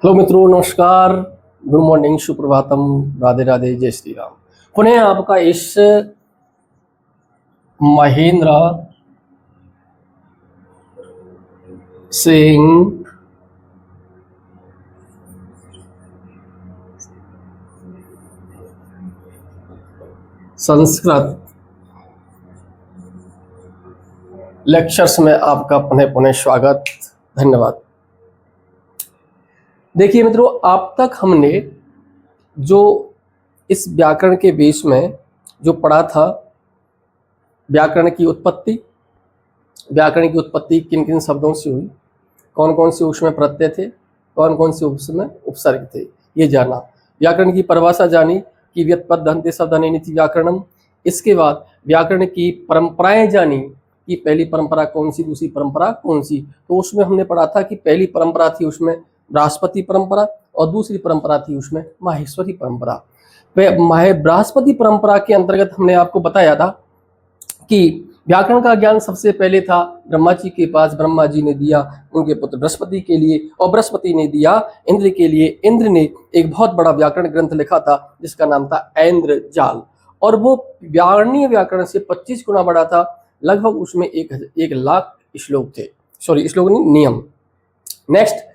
Hello मित्रों, नमस्कार, good morning, Suprabhatam, Radhe Radhe, जय श्री राम। पुनः आपका इस महेंद्र सिंह संस्कृत लेक्चर्स में आपका पुनः पुनः स्वागत, धन्यवाद। देखिए मित्रों, आप तक हमने जो इस व्याकरण के बेस में जो पढ़ा था, व्याकरण की उत्पत्ति किन किन शब्दों से हुई, कौन कौन से उसमें प्रत्यय थे, कौन कौन से उसमें उपसर्ग थे, ये जाना। व्याकरण की परिभाषा जानी कि व्युत्पत्ति दंते शब्द अनेनिति व्याकरणम। इसके बाद व्याकरण की परंपराएं जानी कि पहली परंपरा कौन सी, दूसरी परंपरा कौन सी। तो उसमें हमने पढ़ा था कि पहली परंपरा थी उसमें बृहस्पति परंपरा और दूसरी परंपरा थी उसमें माहेश्वरी परंपरा। बृहस्पति परंपरा के अंतर्गत हमने आपको बताया था कि व्याकरण का ज्ञान सबसे पहले था ब्रह्मा जी के पास, ब्रह्मा जी ने दिया उनके पुत्र बृहस्पति के लिए, और बृहस्पति ने दिया इंद्र के लिए। इंद्र ने एक बहुत बड़ा व्याकरण ग्रंथ लिखा था जिसका नाम था ऐन्द्र जाल, और वो व्याकरणीय व्याकरण से 25 गुना बड़ा था। लगभग उसमें 1,00,000 श्लोक थे, सॉरी श्लोक नहीं, नियम। नेक्स्ट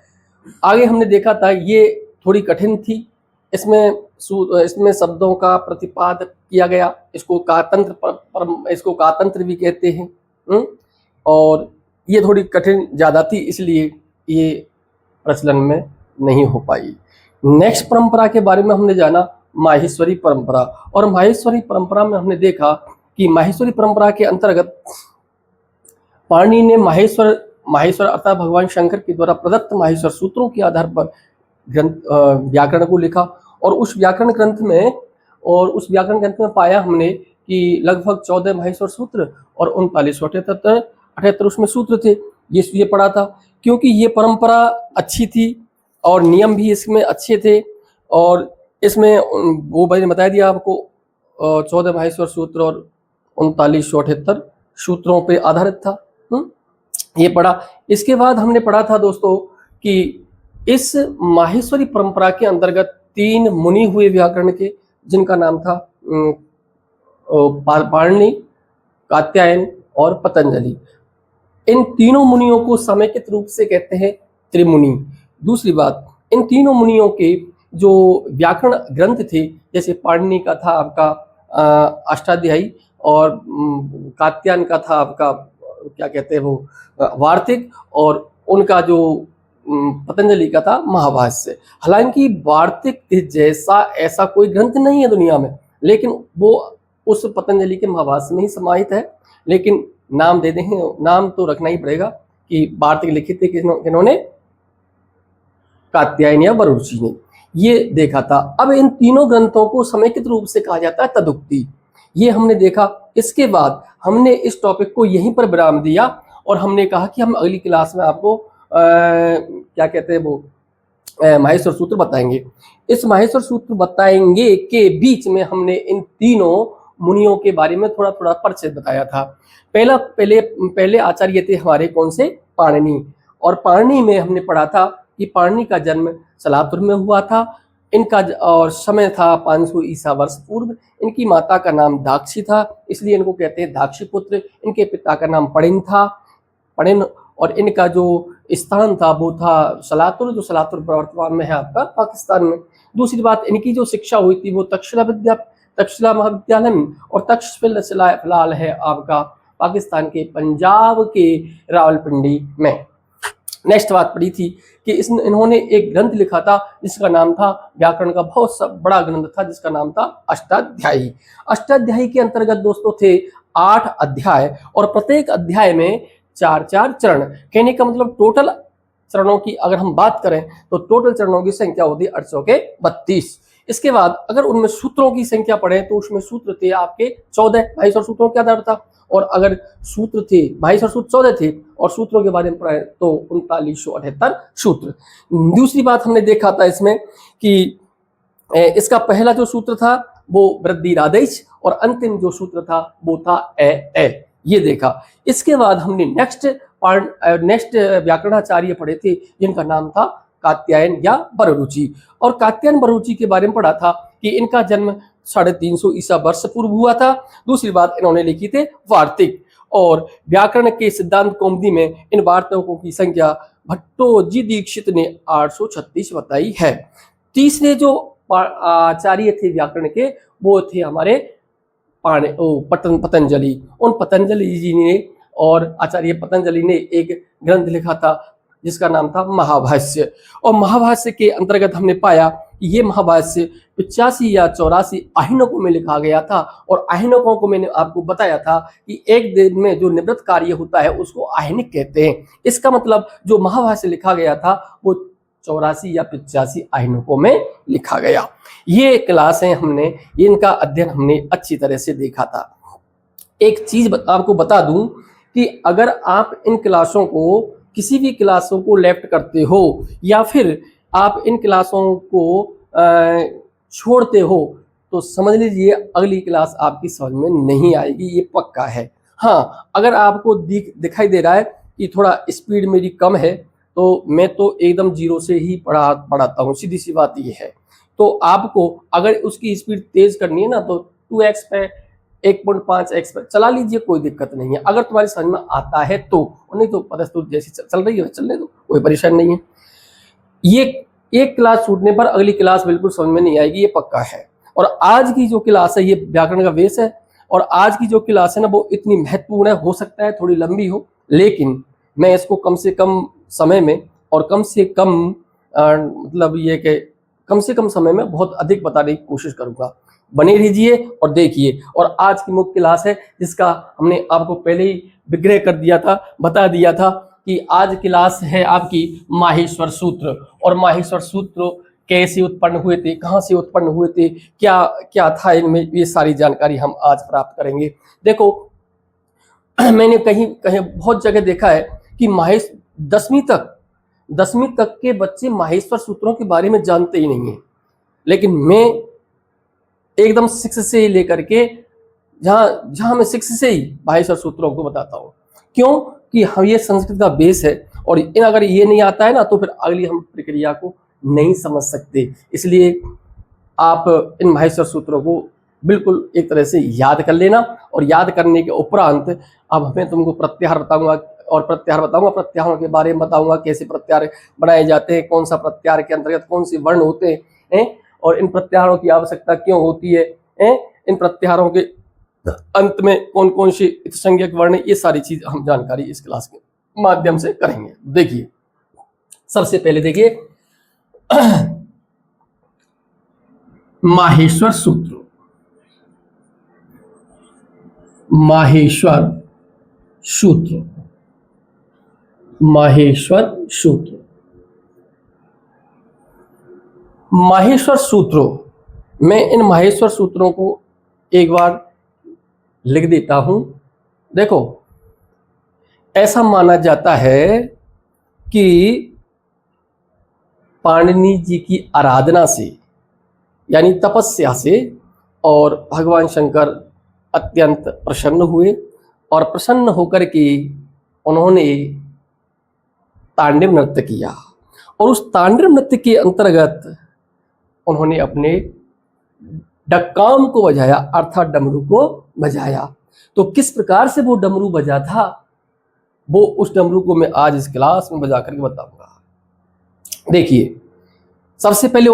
आगे हमने देखा था, ये थोड़ी कठिन थी, इसमें शब्दों का प्रतिपाद किया गया। इसको कातंत्र भी कहते हैं। और ये थोड़ी कठिन ज़्यादा थी, इसलिए ये प्रचलन में नहीं हो पाई। नेक्स्ट परंपरा के बारे में हमने जाना, माहेश्वरी परंपरा। और माहेश्वरी परंपरा में हमने देखा कि माहेश्वरी परंपरा के अंतर्गत पाणिनि ने माहेश्वर अर्थात भगवान शंकर के द्वारा प्रदत्त माहेश्वर सूत्रों के आधार पर व्याकरण को लिखा। और उस व्याकरण ग्रंथ में पाया हमने कि लगभग 14 माहेश्वर सूत्र और 39 उसमें सूत्र थे। ये पढ़ा था क्योंकि ये परंपरा अच्छी थी और नियम भी इसमें अच्छे थे। और इसमें वो मैंने बता दिया आपको, 14 माहेश्वर सूत्र और 39 सूत्रों पे आधारित था। ये पढ़ा। इसके बाद हमने पढ़ा था दोस्तों कि इस माहेश्वरी परंपरा के अंतर्गत 3 मुनि हुए व्याकरण के, जिनका नाम था पाणिनि, कात्यायन और पतंजलि। इन तीनों मुनियों को समेकित रूप से कहते हैं त्रिमुनि। दूसरी बात, इन तीनों मुनियों के जो व्याकरण ग्रंथ थे, जैसे पाणिनि का था आपका अष्टाध्यायी, और कात्यायन का था आपका क्या कहते हैं वो वार्तिक, और उनका जो पतंजलि का था महाभाष्य। हालांकि वार्तिक जैसा ऐसा कोई ग्रंथ नहीं है दुनिया में, लेकिन वो उस पतंजलि के महाभाष्य में ही समाहित है। लेकिन नाम दे दें, नाम तो रखना ही पड़ेगा कि वार्तिक लिखित थे किन्होंने, कात्यायन या वरुणजी ने। ये देखा था। अब इन तीनों ग्रंथों को समेकित रूप से कहा जाता है तदुक्ति। ये हमने देखा। इसके बाद हमने इस टॉपिक को यहीं पर विराम दिया और हमने कहा कि हम अगली क्लास में आपको क्या कहते हैं वो माहेश्वर सूत्र बताएंगे। इस माहेश्वर सूत्र बताएंगे के बीच में हमने इन तीनों मुनियों के बारे में थोड़ा थोड़ा परिचय बताया था। पहले आचार्य थे हमारे कौन से, पाणिनि। और पाणिनि में हमने पढ़ा था कि पाणिनि का जन्म सलातुर में हुआ था। इनका और समय था 500 ईसा वर्ष पूर्व। इनकी माता का नाम दाक्षी था, इसलिए इनको कहते हैं दाक्षी पुत्र। इनके पिता का नाम पणिन था, पणिन। और इनका जो स्थान था वो था सलातुर, जो सलातुर वर्तमान में है आपका पाकिस्तान में। दूसरी बात, इनकी जो शिक्षा हुई थी वो तक्षशिला महाविद्यालय में, और तक्षशिला फिलहाल है आपका पाकिस्तान के पंजाब के रावलपिंडी में। नेक्स्ट बात पढ़ी थी कि इन्होंने एक ग्रंथ लिखा था जिसका नाम था, व्याकरण का बहुत बड़ा ग्रंथ था जिसका नाम था अष्टाध्यायी। अष्टाध्यायी के अंतर्गत दोस्तों थे 8 अध्याय, और प्रत्येक अध्याय में 4-4 चरण। कहने का मतलब टोटल चरणों की अगर हम बात करें तो टोटल चरणों की संख्या होती है 832। इसके बाद अगर उनमें सूत्रों की संख्या पढ़े तो उसमें सूत्र थे आपके 14 माहेश्वर सूत्रों के आधार था। और अगर सूत्र थे माहेश्वर सूत्र 14 थे, और सूत्रों के बारे में पढ़े तो 3978 सूत्र। दूसरी बात हमने देखा था इसमें कि इसका पहला जो सूत्र था वो वृद्धि रादेश, और अंतिम जो सूत्र था वो था ए। ये देखा। इसके बाद हमने नेक्स्ट व्याकरणाचार्य पढ़े थे जिनका नाम था कात्यायन या बररुचि। और कात्यायन बररुचि के बारे में पढ़ा था कि इनका जन्म 350 ईसा वर्ष पूर्व हुआ था। दूसरी बात, इन्होंने लिखी थे वार्तिक, और व्याकरण के सिद्धांत कौमुदी में इन वार्तकों की संख्या भट्टोजी दीक्षित ने 836 बताई है। तीसरे जो आचार्य थे व्याकरण के, वो थे हमारे पतंजलि। उन पतंजलि जी ने और आचार्य पतंजलि ने एक ग्रंथ लिखा था जिसका नाम था महाभाष्य। और महाभाष्य के अंतर्गत हमने पाया कि ये महाभाष्य 85 या 84 आहिनकों में लिखा गया था। और आहिनकों को मैंने आपको बताया था कि एक दिन में जो निवृत्त कार्य होता है उसको आहिनिक कहते हैं। इसका मतलब जो महाभाष्य लिखा गया था वो 84 या 85 आहिनकों में लिखा गया। ये क्लासें हमने, इनका अध्ययन हमने अच्छी तरह से देखा था। एक चीज आपको बता दूं कि अगर आप इन क्लासों को, किसी भी क्लासों को लेफ्ट करते हो या फिर आप इन क्लासों को छोड़ते हो तो समझ लीजिए अगली क्लास आपकी समझ में नहीं आएगी, ये पक्का है। हाँ, अगर आपको दिखाई दे रहा है कि थोड़ा स्पीड मेरी कम है तो मैं तो एकदम 0 से ही पढ़ाता हूँ, सीधी सी बात ये है। तो आपको अगर उसकी स्पीड तेज करनी है ना तो 2x पे 1.5x पे चला लीजिए, कोई दिक्कत नहीं है अगर तुम्हारी समझ में आता है तो। नहीं तो पता जैसी चल रही है चलने दो, कोई परेशानी नहीं है। ये एक क्लास छूटने पर अगली क्लास बिल्कुल समझ में नहीं आएगी, ये पक्का है। और आज की जो क्लास है ये व्याकरण का बेस है, और आज की जो क्लास है ना वो इतनी महत्वपूर्ण है, हो सकता है थोड़ी लंबी हो, लेकिन मैं इसको कम से कम समय में और कम से कम मतलब ये कि कम से कम समय में बहुत अधिक बताने की कोशिश करूंगा। बने रहिए और देखिए। और आज की मुख्य क्लास है जिसका हमने आपको पहले ही विग्रह कर दिया था, बता दिया था कि आज क्लास है आपकी माहेश्वर सूत्र। और माहेश्वर सूत्र कैसे उत्पन्न हुए थे, कहाँ से उत्पन्न हुए थे, क्या क्या था इनमें, ये सारी जानकारी हम आज प्राप्त करेंगे। देखो मैंने कहीं कहीं बहुत जगह देखा है कि 10वीं तक के बच्चे माहेश्वर सूत्रों के बारे में जानते ही नहीं है, लेकिन मैं एकदम 6 से लेकर के जहां मैं 6 से ही माहेश्वर सूत्रों को बताता हूँ। क्यों कि हम, ये संस्कृत का बेस है, और अगर ये नहीं आता है ना तो फिर अगली हम प्रक्रिया को नहीं समझ सकते। इसलिए आप इन माहेश्वर सूत्रों को बिल्कुल एक तरह से याद कर लेना, और याद करने के उपरांत अब मैं तुमको प्रत्याहार बताऊंगा, और प्रत्याहार बताऊंगा, प्रत्याहारों के बारे में बताऊंगा, कैसे प्रत्याहार बनाए जाते हैं, कौन सा प्रत्याहार के अंतर्गत कौन से वर्ण होते हैं, और इन प्रत्याहारों की आवश्यकता क्यों होती है, इन प्रत्याहारों के अंत में कौन कौन से संज्ञक वर्ण है, ये सारी चीज हम जानकारी इस क्लास के माध्यम से करेंगे। देखिए सबसे पहले देखिए माहेश्वर सूत्र। माहेश्वर सूत्र, माहेश्वर सूत्र, माहेश्वर सूत्रों, मैं इन माहेश्वर सूत्रों को एक बार लिख देता हूं। देखो ऐसा माना जाता है कि पाणिनि जी की आराधना से, यानी तपस्या से, और भगवान शंकर अत्यंत प्रसन्न हुए, और प्रसन्न होकर के उन्होंने तांडव नृत्य किया, और उस तांडव नृत्य के अंतर्गत उन्होंने अपने डक्काम को बजाया, अर्थात डमरू को बजाया। तो किस प्रकार से वो डमरू बजा था, वो उस डमरू को मैं आज इस क्लास में बजा करके बताऊंगा। देखिए सबसे पहले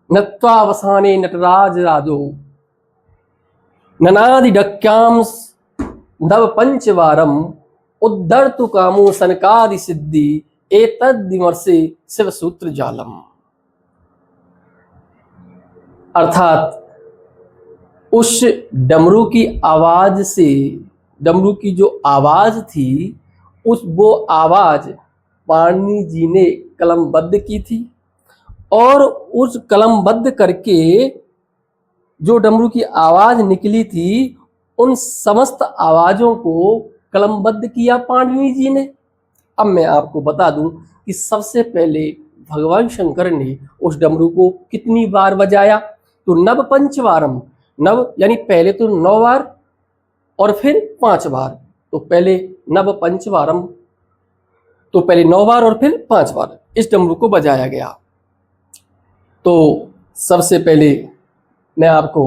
नत्वावसाने नटराज राजो ननादि डक्याम नव पंचवारम उद्धर्तु कामो सनकादि सिद्धि एतद् विमर्शे शिव सूत्र जालम। अर्थात उस डमरू की आवाज से, डमरू की जो आवाज थी, वो आवाज पाणिनि जी ने कलमबद्ध की थी, और उस कलमबद्ध करके जो डमरू की आवाज निकली थी उन समस्त आवाजों को कलमबद्ध किया पाणिनि जी ने। अब मैं आपको बता दूं कि सबसे पहले भगवान शंकर ने उस डमरू को कितनी बार बजाया, तो नव पंचवारम, नव यानी पहले तो 9 बार और फिर 5 बार, तो पहले नव पंचवारम तो पहले 9 बार और फिर 5 बार इस डमरू को बजाया गया। तो सबसे पहले मैं आपको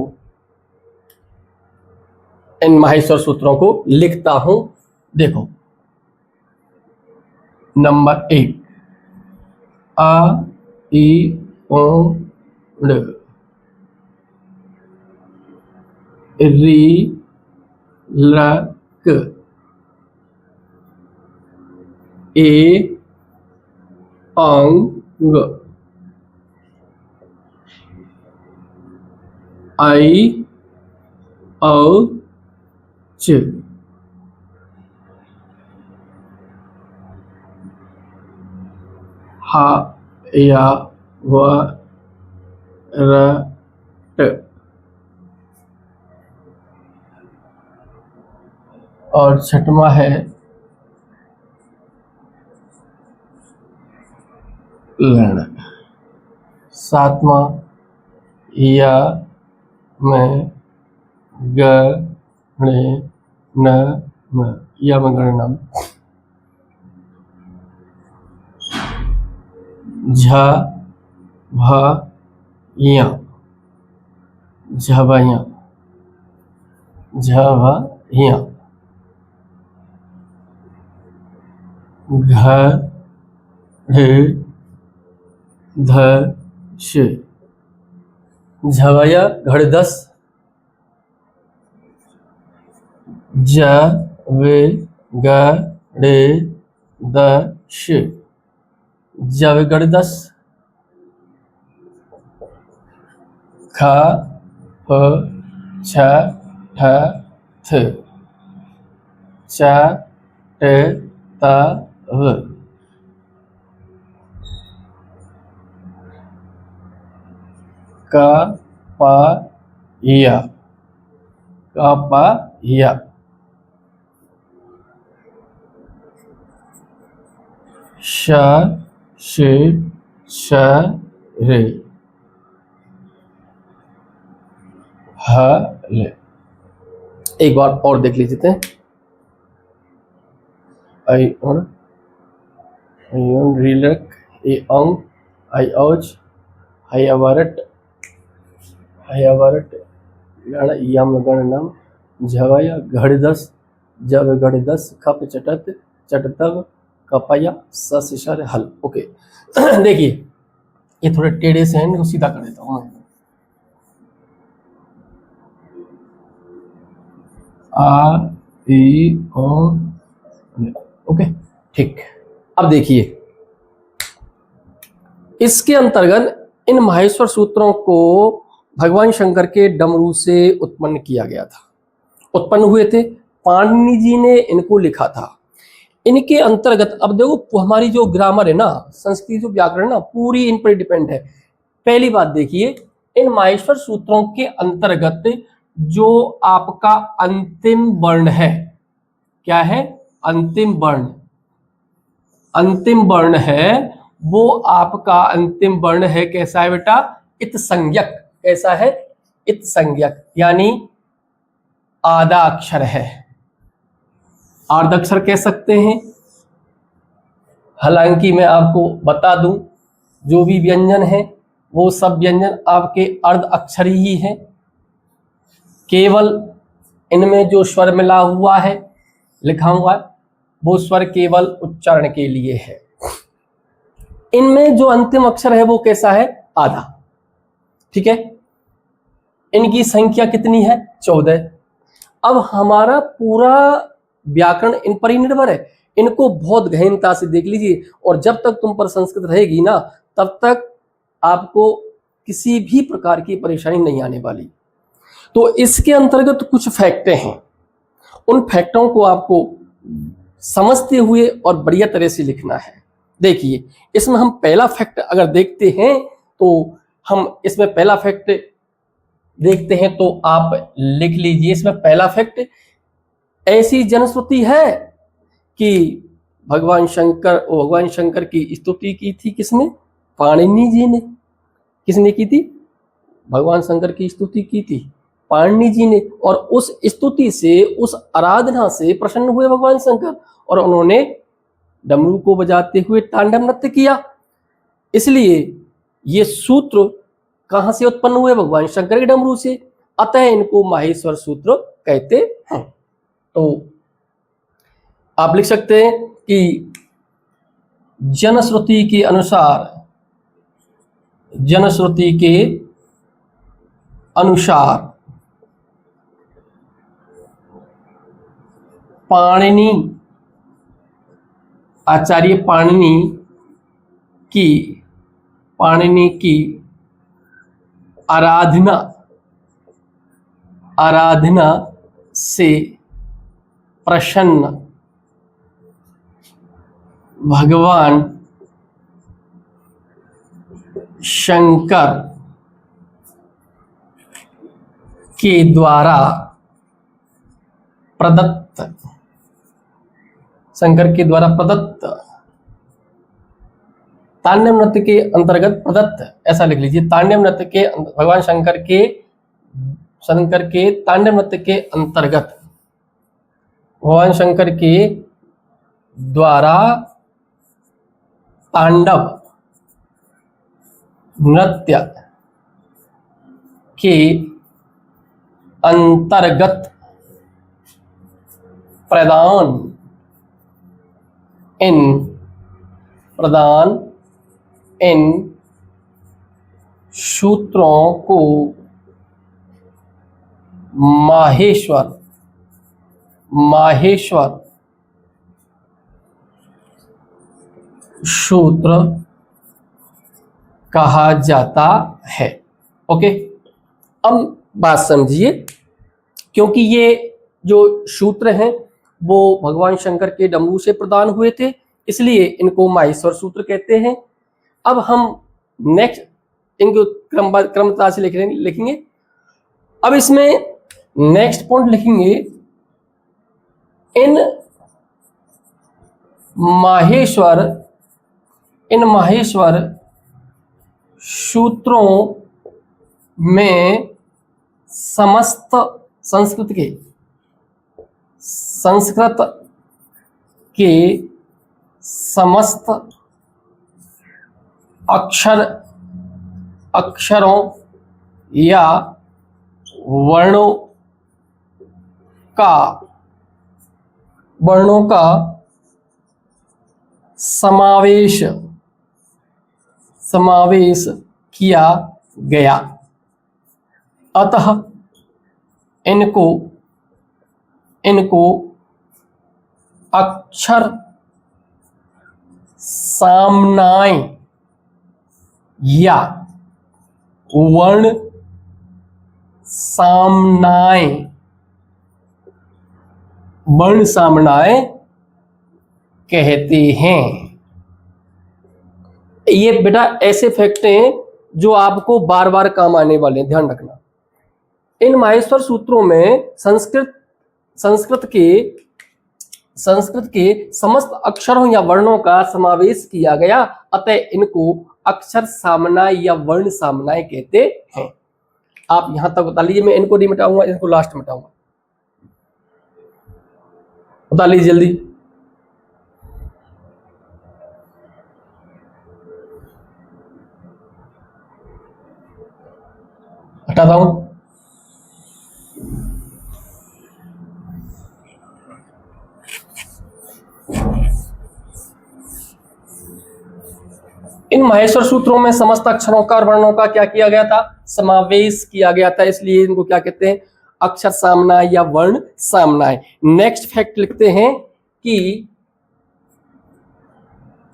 इन माहेश्वर सूत्रों को लिखता हूं। देखो, नंबर 1 आ ई ओ ऋ री ल क ए अंग आई औ च हा या व र ट और छठवां है लण। सातवां या में ग णे न म यम गणनम। झ भ य झवय झवय घ ढ ध श झवय घड़दस। ज वे ग रे द श जवगड़दस। ख फ छ ठ थ च ट त व क प य क प य श श श रे ह ले। एक बार और देख लीजिए। आई और रिलक ए अंग आई औज हयावरट यम गणनम झवय घड़दस जब घड़दस खप चटत चटतव कपया सर हल। ओके देखिए, ये थोड़े टेढ़े से हैं, इनको सीधा कर देता हूं मैं। आ ई ओ ओके ठीक। अब देखिए, इसके अंतर्गत इन माहेश्वर सूत्रों को भगवान शंकर के डमरू से उत्पन्न किया गया था, उत्पन्न हुए थे। पाणिनि जी ने इनको लिखा था। इनके अंतर्गत अब देखो, हमारी जो ग्रामर है ना, संस्कृत जो व्याकरण ना, पूरी इन पर डिपेंड है। पहली बात देखिए, इन माहेश्वर सूत्रों के अंतर्गत जो आपका अंतिम वर्ण है, क्या है? अंतिम वर्ण। अंतिम वर्ण है वो आपका अंतिम वर्ण है, कैसा है बेटा? इत संज्ञक। कैसा है? इत संज्ञक, यानी आधा अक्षर है, अर्ध अक्षर कह सकते हैं। हालांकि मैं आपको बता दूं, जो भी व्यंजन है वो सब व्यंजन आपके अर्ध अक्षर ही है। केवल इनमें जो स्वर मिला हुआ है, लिखा हुआ है, वो स्वर केवल उच्चारण के लिए है। इनमें जो अंतिम अक्षर है वो कैसा है? आधा। ठीक है, इनकी संख्या कितनी है? 14। अब हमारा पूरा व्याकरण इन पर ही निर्भर है। इनको बहुत गहनता से देख लीजिए, और जब तक तुम पर संस्कृत रहेगी ना, तब तक आपको किसी भी प्रकार की परेशानी नहीं आने वाली। तो इसके अंतर्गत कुछ फैक्टें हैं, उन फैक्टों को आपको समझते हुए और बढ़िया तरह से लिखना है। देखिए, इसमें हम पहला फैक्ट अगर देखते हैं, तो हम इसमें पहला फैक्ट देखते हैं, तो आप लिख लीजिए। इसमें पहला फैक्ट, ऐसी जनश्रुति है कि भगवान शंकर की स्तुति की थी किसने? पाणिनि जी ने। किसने की थी? भगवान शंकर की स्तुति की थी पाणिनि जी ने। और उस स्तुति से, उस आराधना से प्रसन्न हुए भगवान शंकर, और उन्होंने डमरू को बजाते हुए तांडव नृत्य किया। इसलिए ये सूत्र कहां से उत्पन्न हुए? भगवान शंकर के डमरू से, अतः इनको माहेश्वर सूत्र कहते हैं। तो आप लिख सकते हैं कि जनश्रुति के अनुसार, जनश्रुति के अनुसार पाणिनि, आचार्य पाणिनि की आराधना से प्रसन्न भगवान शंकर के द्वारा प्रदत्त तांडव नृत्य के अंतर्गत, प्रदत्त ऐसा लिख लीजिए, तांडव नृत्य के भगवान शंकर के तांडव नृत्य के अंतर्गत, भगवान शंकर के द्वारा तांडव नृत्य के अंतर्गत प्रदान इन सूत्रों को माहेश्वर सूत्र कहा जाता है। ओके, अब बात समझिए, क्योंकि ये जो सूत्र हैं वो भगवान शंकर के डमरू से प्रदान हुए थे, इसलिए इनको माहेश्वर सूत्र कहते हैं। अब हम नेक्स्ट इनको क्रमता से लिखेंगे। अब इसमें नेक्स्ट पॉइंट लिखेंगे, इन माहेश्वर सूत्रों में समस्त संस्कृत के समस्त अक्षरों या वर्णों का समावेश किया गया, अतः इनको अक्षर सामनाय या वर्ण सामनाय कहते हैं। ये बेटा ऐसे फैक्ट हैं जो आपको बार बार काम आने वाले हैं, ध्यान रखना। इन माहेश्वर सूत्रों में संस्कृत के समस्त अक्षरों या वर्णों का समावेश किया गया, अतः इनको अक्षर सामनाय या वर्ण सामनाय कहते हैं। आप यहां तक बता लीजिए, मैं इनको नहीं मिटाऊंगा, इनको लास्ट मिटाऊंगा। बता लीजिए जल्दी। हटाता हूं। इन माहेश्वर सूत्रों में समस्त अक्षरों का और वर्णों का क्या किया गया था? समावेश किया गया था, इसलिए इनको क्या कहते हैं? अक्षर सामनाय या वर्ण सामनाय। नेक्स्ट फैक्ट लिखते हैं कि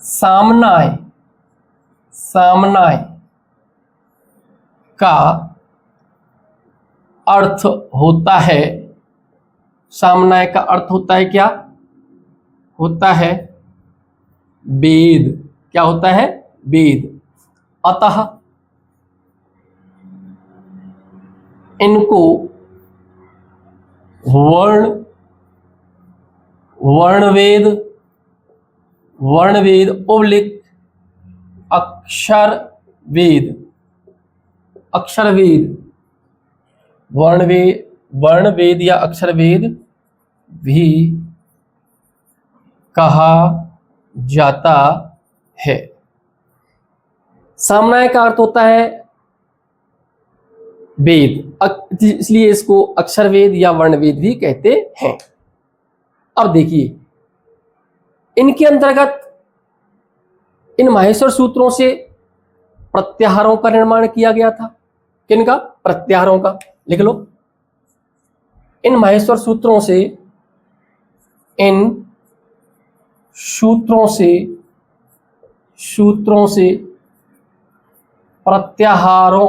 सामनाय का अर्थ होता है, सामनाय का अर्थ होता है क्या? होता है वेद। क्या होता है? वेद। अतः इनको वर्णवेद उबलिक अक्षरवेद वर्णवेद या अक्षरवेद भी कहा जाता है। सामनाय का अर्थ होता है वेद, इसलिए इसको अक्षर वेद या वर्ण वेद भी कहते हैं। अब देखिए इनके अंतर्गत इन माहेश्वर सूत्रों से प्रत्याहारों का निर्माण किया गया था। किनका? प्रत्याहारों का। लिख लो, इन माहेश्वर सूत्रों से, इन सूत्रों से प्रत्याहारों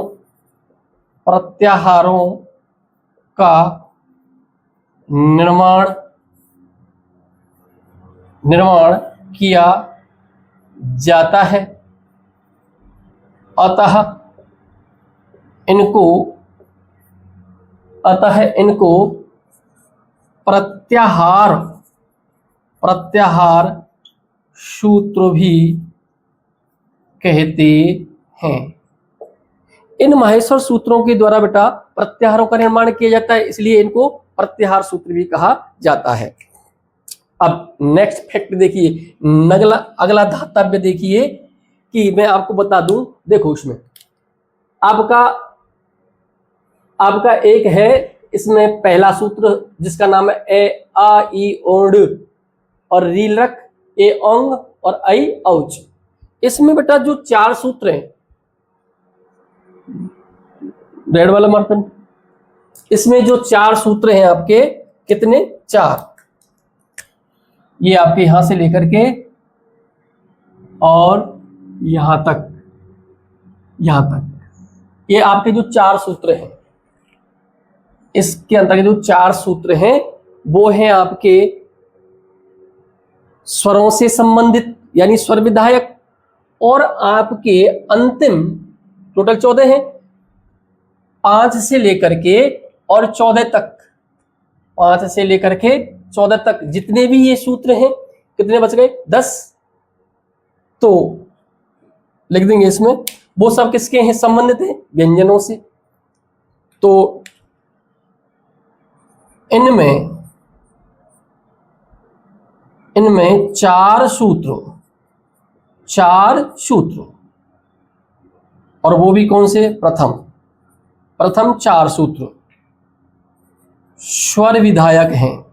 का निर्माण किया जाता है। अतः इनको प्रत्याहार सूत्र भी कहते हैं। इन माहेश्वर सूत्रों के द्वारा बेटा प्रत्याहारों का निर्माण किया जाता है, इसलिए इनको प्रत्याहार सूत्र भी कहा जाता है। अब नेक्स्ट फैक्ट देखिए, अगला धातव्य देखिए कि मैं आपको बता दूं। देखो इसमें आपका एक है, इसमें पहला सूत्र जिसका नाम है ए आ ई ओड और रील रख ए ओंग और आई औच। इसमें बेटा जो 4 सूत्र हैं, रेड वाला मार्कर, इसमें जो 4 सूत्र हैं आपके, कितने? 4। ये आपके यहां से लेकर के और यहां तक ये आपके जो 4 सूत्र हैं, इसके अंतर्गत जो 4 सूत्र हैं वो हैं आपके स्वरों से संबंधित यानी स्वर विधायक, और आपके अंतिम टोटल 14 हैं, 5 से लेकर के और 14 तक, 5 से लेकर के 14 तक जितने भी ये सूत्र हैं, कितने बच गए? 10। तो लिख देंगे इसमें, वो सब किसके हैं? संबंधित हैं व्यंजनों से। तो इनमें 4 सूत्र, और वो भी कौन से? प्रथम 4 सूत्र स्वर विधायक हैं,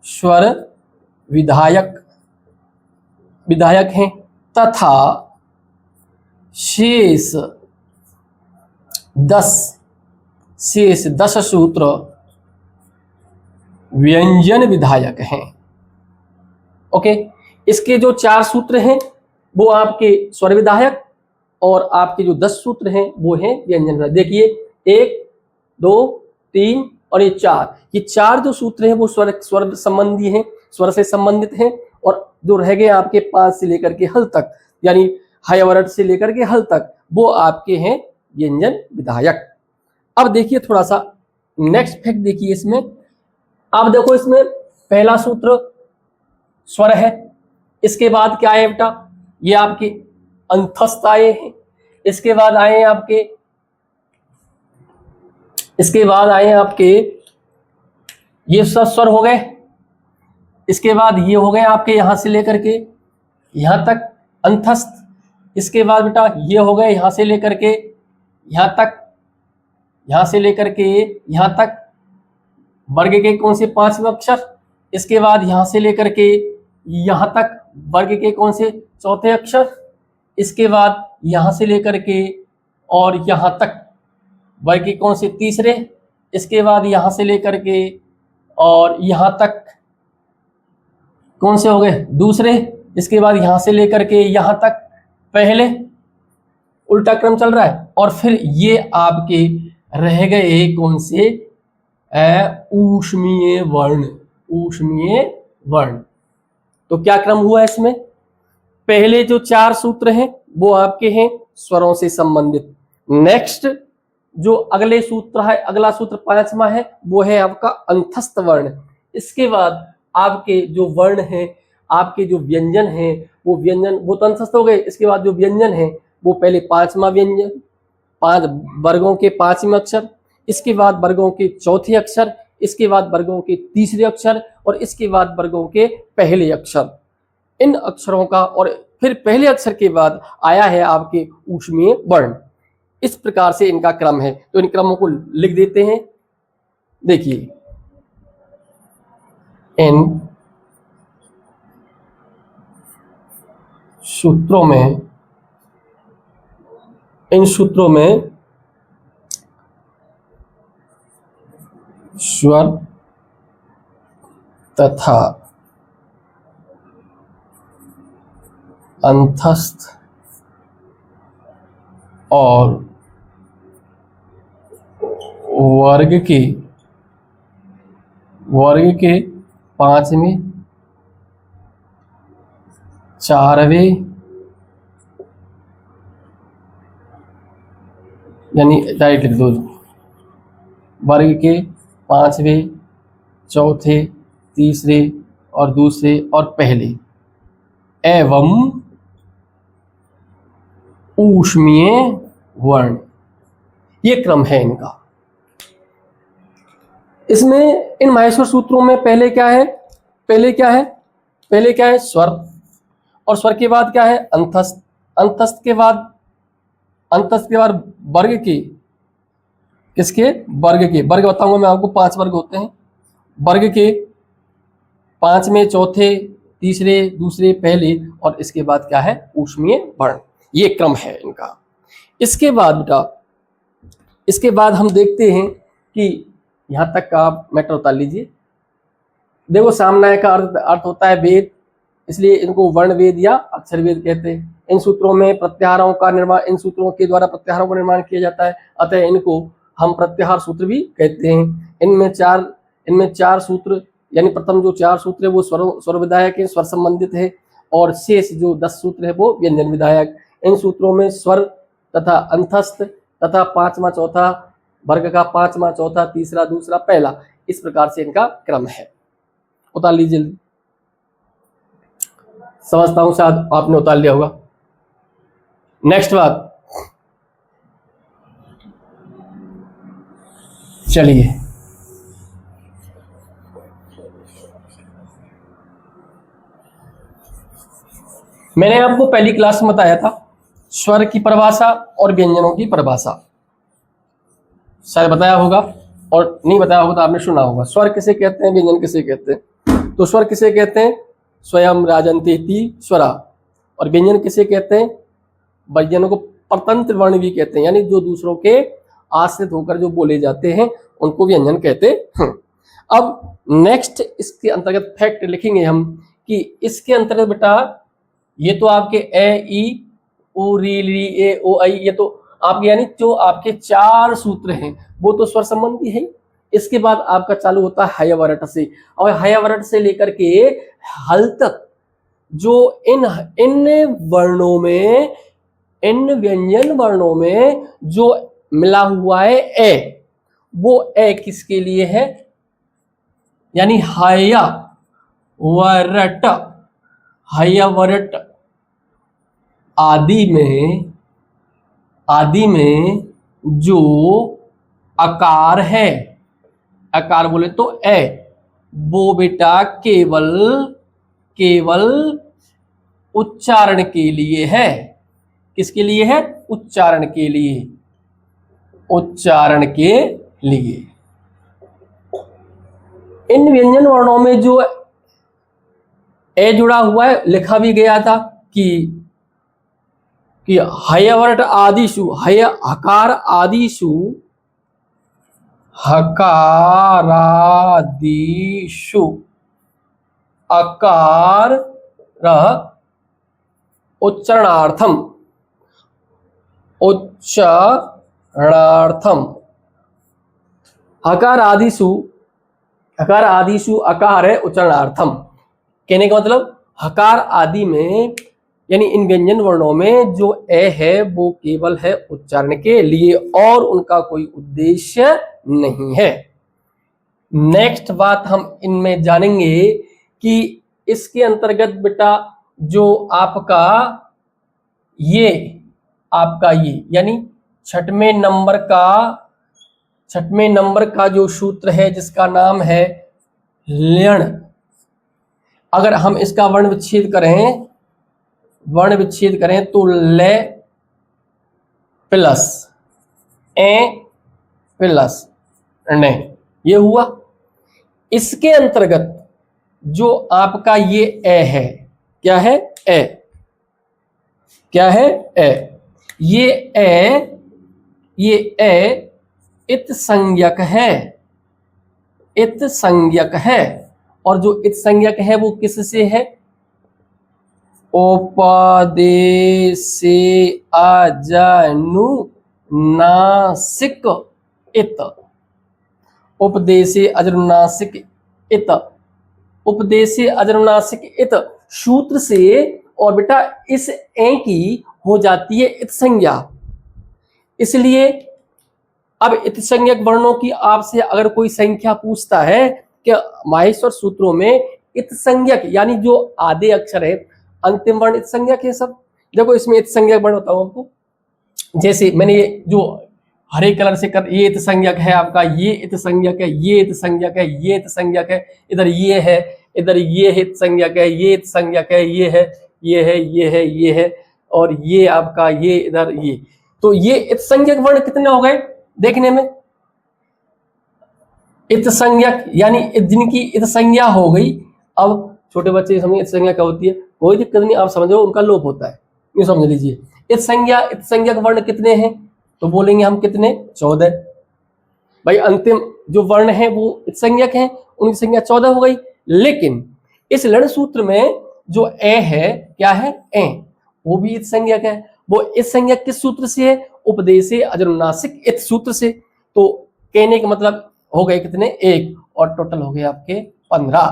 स्वर विधायक हैं, तथा शेष 10 सूत्र व्यंजन विधायक हैं। ओके, इसके जो 4 सूत्र हैं वो आपके स्वर विधायक, और आपके जो 10 सूत्र हैं वो हैं व्यंजन विधायक। देखिए 1 2 3 और ये 4, ये 4 जो सूत्र हैं वो स्वर संबंधी हैं, स्वर से संबंधित हैं, और जो रह गए आपके 5 से लेकर के हल तक, यानी हयवरट से लेकर के हल तक, वो आपके हैं व्यंजन विधायक। अब देखिए थोड़ा सा नेक्स्ट फैक्ट देखिए इसमें। अब देखो इसमें पहला सूत्र स्वर है, इसके बाद क्या है बेटा? ये आपके अंतस्थ आए हैं, इसके बाद आए आपके ये सब स्वर हो गए, इसके बाद ये हो गए आपके यहां से लेकर के यहां तक अंतस्थ, इसके बाद बेटा ये हो गए यहां से लेकर के यहां तक, यहां से लेकर के यहां तक वर्ग के कौन से 5वें अक्षर, इसके बाद यहां से लेकर के यहां तक वर्ग के कौन से 4थे अक्षर, इसके बाद यहां से लेकर के और यहां तक वर्ग के कौन से 3रे, इसके बाद यहां से लेकर के और यहां तक कौन से हो गए 2रे, इसके बाद यहां से लेकर के यहां तक पहले, उल्टा क्रम चल रहा है, और फिर ये आपके रह गए कौन से? ऊष्मीय वर्ण। तो क्या क्रम हुआ इसमें? पहले जो 4 सूत्र हैं वो आपके हैं स्वरों से संबंधित। नेक्स्ट जो अगले सूत्र है, अगला सूत्र 5वां है, वो है आपका अंतस्थ वर्ण। इसके बाद आपके जो वर्ण हैं, आपके जो व्यंजन हैं, वो तो अंतस्थ हो गए। इसके बाद जो व्यंजन है वो पहले 5वां व्यंजन, 5 वर्गों के 5वें अक्षर, इसके बाद वर्गों के 4थे अक्षर, इसके बाद वर्गों के 3रे अक्षर, और इसके बाद वर्गों के पहले अक्षर। इन अक्षरों का और फिर पहले अक्षर के बाद आया है आपके ऊष्मीय वर्ण। इस प्रकार से इनका क्रम है। तो इन क्रमों को लिख देते हैं। देखिए, इन सूत्रों में स्वर तथा अंतस्थ और वर्ग के पांचवें, चारवें, यानी डायरेक्ट लिख दो, वर्ग के पांचवें, चौथे, तीसरे और दूसरे और पहले एवं ऊष्मीय वर्ण, ये क्रम है इनका। इसमें इन माहेश्वर सूत्रों में पहले क्या है? पहले क्या है? स्वर, और स्वर के बाद क्या है? अंतस्थ, अंतस्थ के बाद वर्ग के, किसके? वर्ग के। वर्ग बताऊंगा मैं आपको, 5 वर्ग होते हैं। वर्ग के पांचवें, चौथे, तीसरे, दूसरे, पहले, और इसके बाद क्या है? ऊष्मीय वर्ण। ये क्रम है इनका। इसके बाद बेटा, इसके बाद हम देखते हैं कि यहां तक का आप मैटर उतार लीजिए। देखो, सामनाय का अर्थ होता है वेद, इसलिए इनको वर्ण वेद या अक्षर वेद कहते हैं। इन सूत्रों में प्रत्याहारों का निर्माण, इन सूत्रों के द्वारा प्रत्याहारों का निर्माण किया जाता है, अतः इनको हम प्रत्याहार सूत्र भी कहते हैं। इनमें चार सूत्र, यानी प्रथम जो 4 सूत्र है वो स्वर विधायक है, स्वर संबंधित है, और शेष जो 10 सूत्र है वो व्यंजन विधायक। इन सूत्रों में स्वर तथा अंतस्थ तथा पांचवा, चौथा, वर्ग का पांचवा, चौथा, तीसरा, दूसरा, पहला, इस प्रकार से इनका क्रम है। उतार लीजिए, समझता हूं शायद आपने उतार लिया होगा। नेक्स्ट बात, चलिए, मैंने आपको पहली क्लास में बताया था स्वर की परिभाषा और व्यंजनों की परिभाषा, शायद बताया होगा, और नहीं बताया होगा तो आपने सुना होगा। स्वर किसे कहते हैं, व्यंजन किसे कहते हैं? तो स्वर किसे कहते हैं? स्वयं राजन्तेति स्वरा। और व्यंजन किसे कहते हैं? व्यंजनों को परतंत्र वर्ण भी कहते हैं, यानी जो दूसरों के आश्रित होकर जो बोले जाते हैं उनको व्यंजन कहते हैं। अब नेक्स्ट इसके अंतर्गत फैक्ट लिखेंगे हम कि इसके अंतर्गत बेटा, ये तो आपके ए, ई, उ, री, ली, ए, ओ, आई, ये तो आपके, यानी जो आपके 4 सूत्र हैं वो तो स्वर संबंधी है। इसके बाद आपका चालू होता है हयवरट से, और हयवरट से लेकर के हल तक जो इन वर्णों में, इन व्यंजन वर्णों में जो मिला हुआ है ए, वो ए किसके लिए है? यानी हयवरट, हयवरट आदि में जो आकार है, आकार बोले तो ए, वो बेटा केवल उच्चारण के लिए है। किसके लिए है? उच्चारण के लिए, उच्चारण के लिए। इन व्यंजन वर्णों में जो ए जुड़ा हुआ है, लिखा भी गया था कि हयवरट आदिषु, हकारादिषु अकार उच्चारणार्थम हकार आदिषु अकार है उच्चारणार्थम। कहने का मतलब, हकार आदि में, यानी इन व्यंजन वर्णों में जो ए है वो केवल है उच्चारण के लिए, और उनका कोई उद्देश्य नहीं है। नेक्स्ट बात हम इनमें जानेंगे कि इसके अंतर्गत बेटा जो आपका ये यानी छठवें नंबर का जो सूत्र है जिसका नाम है ल्यण। अगर हम इसका वर्ण विच्छेद करें तो ले प्लस ए प्लस ने, ये हुआ। इसके अंतर्गत जो आपका ये ए है, क्या है? ए, क्या है? ए। ये ए इत संज्ञक है, इत संज्ञक है। और जो इत संज्ञक है वो किससे है? उपदेशे अजनुनासिक इत, उपदेशे अजनुनासिक इत, उपदेशे अजनुनासिक इत सूत्र से। और बेटा इस ए की हो जाती है इत संज्ञा। इसलिए अब इत संज्ञक वर्णों की आपसे अगर कोई संख्या पूछता है कि माहेश्वर सूत्रों में इत संज्ञक यानी जो आधे अक्षर है अंतिम वर्ण इत संज्ञक है सब। देखो इसमें इत संज्ञक वर्ण बताऊं आपको, जैसे मैंने ये जो हरे कलर से कर, ये इत संज्ञक है आपका, ये इत संज्ञक है, ये इत संज्ञक है, ये इत संज्ञक है, इधर ये है, इधर ये इत संज्ञक है, ये इत संज्ञक है, ये है, ये है, ये है, ये है, और ये आपका ये इधर ये। तो ये इत संज्ञक वर्ण कितने हो गए देखने में? इत संज्ञक यानी जिनकी इत संज्ञा हो गई। अब छोटे बच्चे समझिए इत संज्ञा क्या होती है, कोई दिक्कत नहीं, आप समझो उनका लोप होता है, ये समझ लीजिए। इत संज्ञक वर्ण कितने हैं? तो बोलेंगे हम कितने? 14। भाई अंतिम जो वर्ण है वो इत संज्ञक हैं, उनकी संख्या 14 हो गई। लेकिन इस लर्ण सूत्र में जो ए है, क्या है? ए, वो भी इत संज्ञक है। वो इत संज्ञक किस सूत्र से है? उपदेशे अजनुनासिक इत सूत्र से। तो कहने का मतलब हो गए कितने? 1, और टोटल हो गए आपके 15।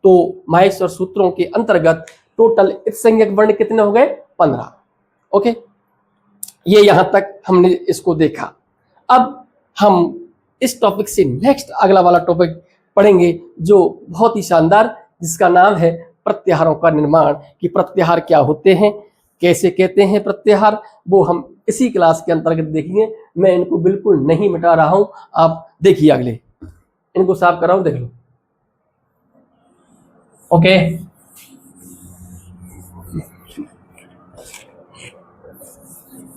तो माहेश्वर सूत्रों के अंतर्गत टोटल इत संज्ञक वर्ण कितने हो गए? 15। ओके, ये यहां तक हमने इसको देखा। अब हम इस टॉपिक से नेक्स्ट अगला वाला टॉपिक पढ़ेंगे जो बहुत ही शानदार, जिसका नाम है प्रत्याहारों का निर्माण। कि प्रत्याहार क्या होते हैं, कैसे कहते हैं प्रत्याहार, वो हम इसी क्लास के अंतर्गत देखेंगे। मैं इनको बिल्कुल नहीं मिटा रहा हूं, आप देखिए, अगले इनको साफ कर रहा हूं, देख लो। ओके,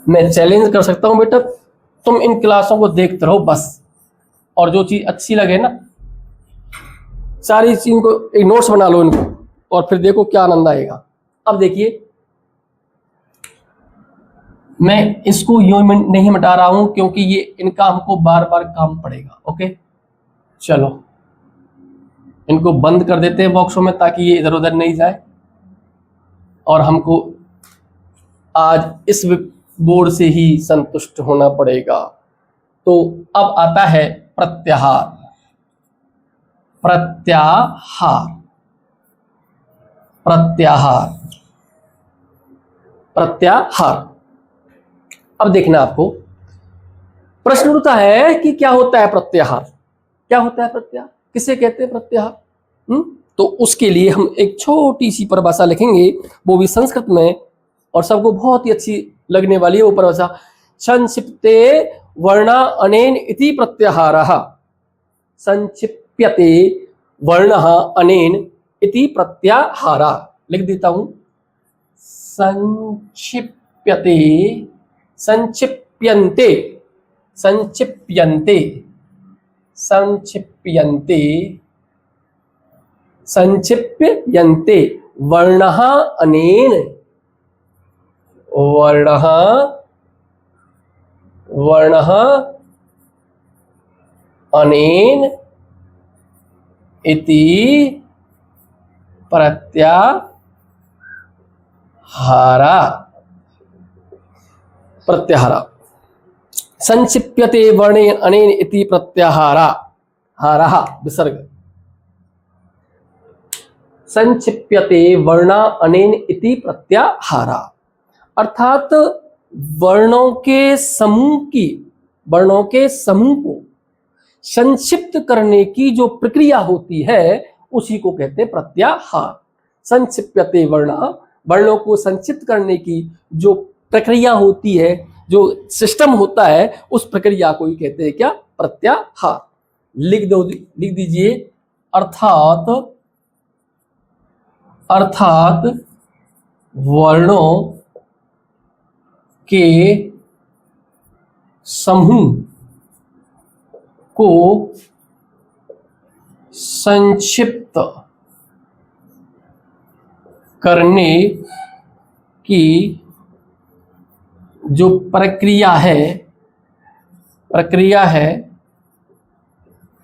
मैं चैलेंज कर सकता हूं बेटा, तुम इन क्लासों को देखते रहो बस, और जो चीज अच्छी लगे ना सारी चीज को एक नोट्स बना लो इनको, और फिर देखो क्या आनंद आएगा। अब देखिए, मैं इसको यूं नहीं मिटा रहा हूं क्योंकि ये इनका हमको बार बार काम पड़ेगा। ओके, चलो इनको बंद कर देते हैं बॉक्सों में ताकि ये इधर उधर नहीं जाए, और हमको आज इस बोर्ड से ही संतुष्ट होना पड़ेगा। तो अब आता है प्रत्याहार। प्रत्याहार, प्रत्याहार, प्रत्याहार। अब देखना आपको प्रश्न उठता है कि क्या होता है प्रत्याहार, क्या होता है प्रत्याहार, किसे कहते हैं प्रत्याहार। तो उसके लिए हम एक छोटी सी परिभाषा लिखेंगे, वो भी संस्कृत में, और सबको बहुत ही अच्छी लगने वाली है वो परिभाषा। संक्षिप्ते वर्णा अनेन इति प्रत्याहारः, संक्षिप्यते वर्णः अनेन इति प्रत्याहारः। लिख देता हूं, संक्षिप्यते, संक्षिप्यन्ते, संक्षिप्यन्ते, संक्षिप्यन्ते, संक्षिप्यन्ते वर्णः अनेन, वर्णः, वर्णः अनेन इति प्रत्याहारा, प्रत्याहारा। संक्षिप्यते वर्णेन अनेन इति प्रत्याहारा, हारः विसर्ग, संक्षिप्यते वर्णा अनेन इति प्रत्याहारा। अर्थात वर्णों के समूह की, वर्णों के समूह को संक्षिप्त करने की जो प्रक्रिया होती है उसी को कहते हैं प्रत्याहार। संक्षिप्यते वर्णा, वर्णों को संक्षिप्त करने की जो प्रक्रिया होती है, जो सिस्टम होता है, उस प्रक्रिया को ही कहते हैं क्या? प्रत्याहार। लिख दो, लिख दीजिए, अर्थात अर्थात वर्णों के समूह को संक्षिप्त करने की जो प्रक्रिया है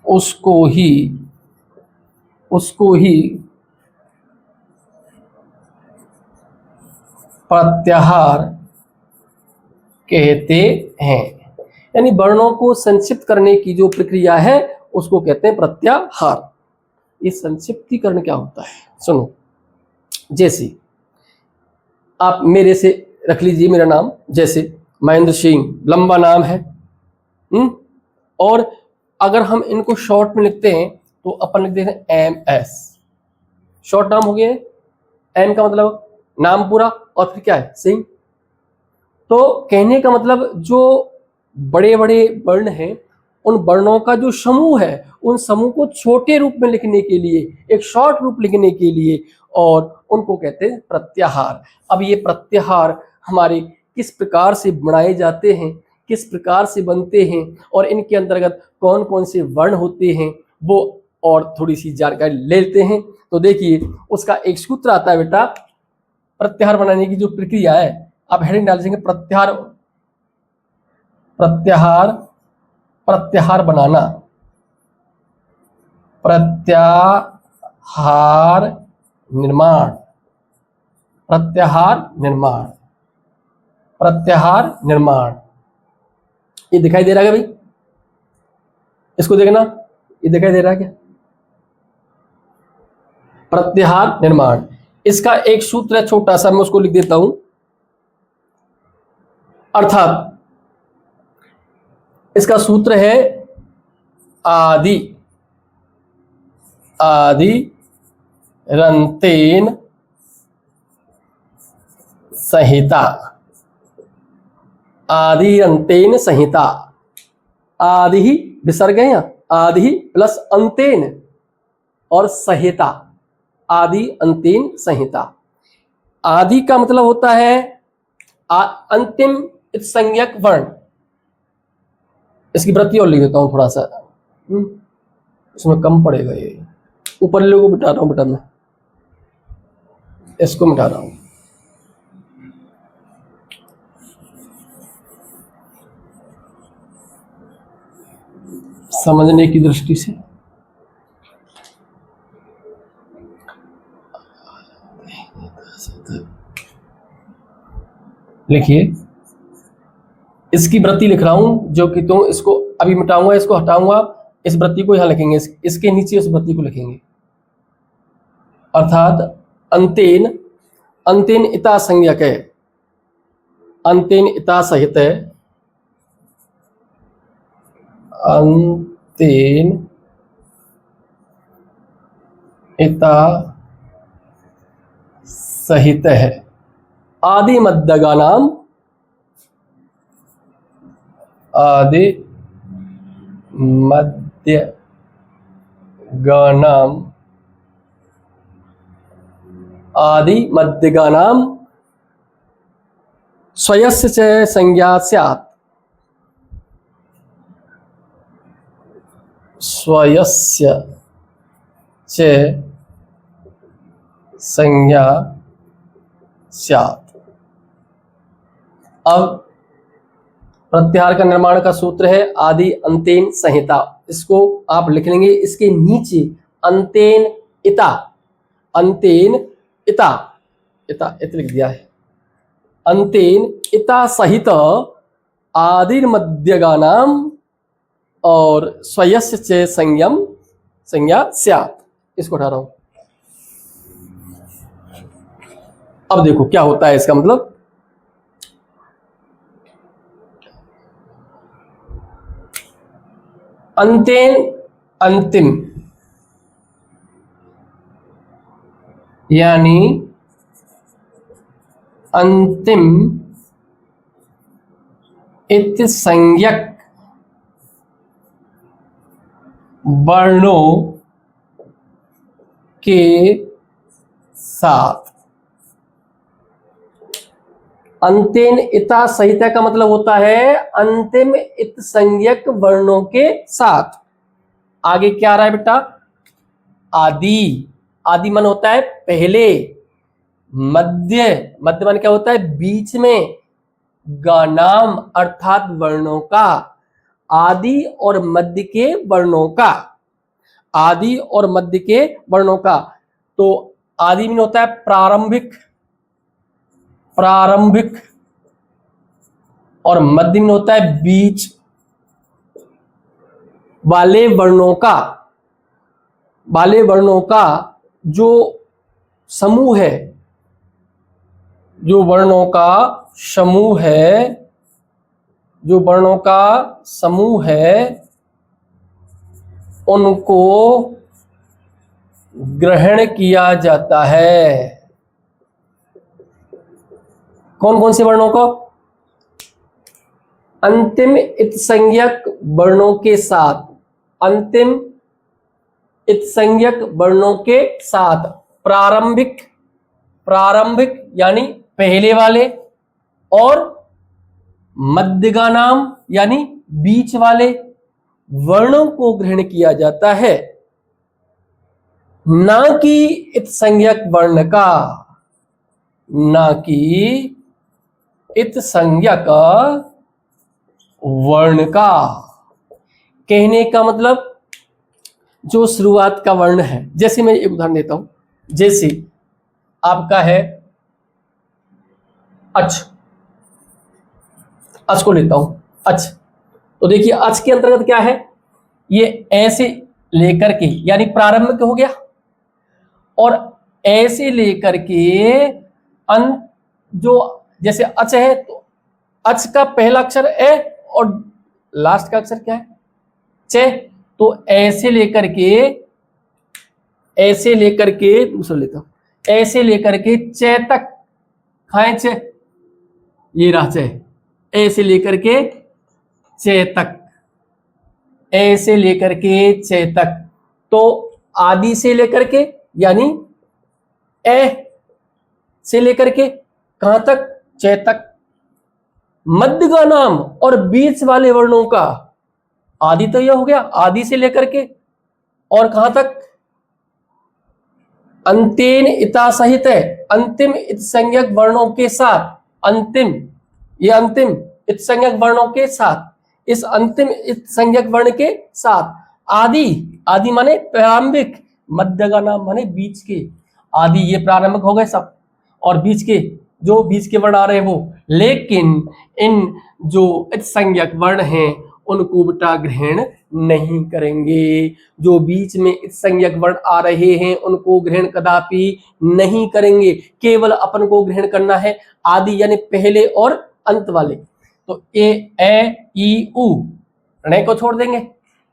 उसको ही प्रत्याहार कहते हैं। यानी वर्णों को संक्षिप्त करने की जो प्रक्रिया है उसको कहते हैं प्रत्याहार। ये संक्षिप्तीकरण क्या होता है, सुनो। जैसे आप मेरे से रख लीजिए मेरा नाम, जैसे महेंद्र सिंह लंबा नाम है, और अगर हम इनको शॉर्ट में लिखते हैं तो अपन लिख देते हैं MS, शॉर्ट नाम हो गया है। एम का मतलब नाम पूरा और फिर क्या है, सिंह। तो कहने का मतलब जो बड़े बड़े वर्ण हैं उन वर्णों का जो समूह है उन समूह को छोटे रूप में लिखने के लिए, एक शॉर्ट रूप लिखने के लिए, और उनको कहते हैं प्रत्याहार। अब ये प्रत्याहार हमारे किस प्रकार से बनाए जाते हैं, किस प्रकार से बनते हैं और इनके अंतर्गत कौन कौन से वर्ण होते हैं वो और थोड़ी सी जानकारी ले लेते हैं। तो देखिए उसका एक सूत्र आता है बेटा, प्रत्याहार बनाने की जो प्रक्रिया है, आप हेडिंग डाल देंगे प्रत्याहार, प्रत्याहार बनाना, प्रत्याहार निर्माण, प्रत्याहार निर्माण। ये दिखाई दे रहा है क्या भाई, इसको देखना, ये दिखाई दे रहा है क्या, प्रत्याहार निर्माण। इसका एक सूत्र है छोटा सा, मैं उसको लिख देता हूं। अर्थात इसका सूत्र है आदि रंतेन संहिता, आदि रंतेन संहिता। आदि ही विसर्ग है, आदि ही प्लस अंतेन और संहिता, आदि अंतेन संहिता। आदि का मतलब होता है अंतिम संज्ञक वर्ण। इसकी वृत्ति और लिख देता हूं थोड़ा सा, इसमें कम पड़ेगा, ये ऊपर लोगों को मिटा रहा हूं बेटा, मैं इसको मिटा रहा हूं। समझने की दृष्टि से लिखिए, इसकी वृत्ति लिख रहा हूं जो कि तुम इसको अभी मिटाऊंगा, इसको हटाऊंगा, इस वृत्ति को यहां लिखेंगे, इसके नीचे उस वृत्ति को लिखेंगे। अर्थात अंतेन इता संज्ञक है, अंतेन इता सहित है, अंतेन इता सहित है, आदि मध्यगानाम, आदि मध्यगानाम, आदि मध्यगानाम स्वयस्य च संज्ञा स्यात्, स्वयस्य च संज्ञा स्यात्। अब प्रत्याहार का निर्माण का सूत्र है आदि अंतेन संहिता, इसको आप लिख लेंगे। इसके नीचे अंतेन इता, अंतेन इता, इता इत लिख दिया है, अंतेन इता सहित आदि मध्यगानाम और स्वयस्य च संज्ञा स्यात्, इसको उठा रहा हूं। अब देखो क्या होता है इसका मतलब, अंतेन अंतिम, यानी अंतिम इति संज्ञक वर्णों के साथ। अंतेन इता सहिता का मतलब होता है अंतिम इत संज्ञक वर्णों के साथ। आगे क्या आ रहा है बेटा? आदि। आदि मन होता है पहले। मध्य, मध्य मन क्या होता है? बीच में। गणाम अर्थात वर्णों का, आदि और मध्य के वर्णों का, आदि और मध्य के वर्णों का। तो आदि में होता है प्रारंभिक, प्रारंभिक, और मध्य में होता है बीच वाले वर्णों का, वाले वर्णों का जो समूह है, जो वर्णों का समूह है, जो वर्णों का समूह है, उनको ग्रहण किया जाता है। कौन कौन से वर्णों को? अंतिम इत्संज्ञक वर्णों के साथ, अंतिम इत्संज्ञक वर्णों के साथ। प्रारंभिक, प्रारंभिक यानी पहले वाले, और मध्यगानाम यानी बीच वाले वर्णों को ग्रहण किया जाता है, ना कि इत्संज्ञक वर्ण का, ना कि इत्संज्ञक वर्ण का। कहने का मतलब जो शुरुआत का वर्ण है। जैसे मैं एक उदाहरण देता हूं, जैसे आपका है अच, अच को लेता हूं, अच। तो देखिए अच के अंतर्गत क्या है? ये ऐसे लेकर के यानी प्रारंभिक हो गया, और ऐसे लेकर के अंत, जो जैसे अच है तो अच का पहला अक्षर ए और लास्ट का अक्षर क्या है? चे। तो ऐसे लेकर के, ऐसे लेकर के, दूसरा लेता हूं, ऐसे लेकर के चे तक, खाए चे, ये रहा चे, ऐसे लेकर के चे तक, ऐसे लेकर के चे तक। तो आदि से लेकर के यानी ए से लेकर के कहां तक? चे तक। मध्य का नाम और बीच वाले वर्णों का, आदि तो यह हो गया, आदि से लेकर के और कहां तक? अंतेन इता सहित है, अंतिम इत्संज्ञक वर्णों के साथ। अंतिम, ये अंतिम इत्संज्ञक वर्णों के साथ, इस अंतिम इत्संज्ञक वर्ण के साथ। आदि, आदि माने प्रारंभिक, मध्य का नाम माने बीच के। आदि ये प्रारंभिक हो गए सब, और बीच के, जो बीच के वर्ण आ रहे हैं वो। लेकिन इन जो इत्संज्ञक वर्ण हैं उनको बेटा ग्रहण नहीं करेंगे। जो बीच में इत्संज्ञक वर्ण आ रहे हैं उनको ग्रहण कदापि नहीं करेंगे। केवल अपन को ग्रहण करना है आदि यानी पहले और अंत वाले। तो ए ई उ, णे को छोड़ देंगे,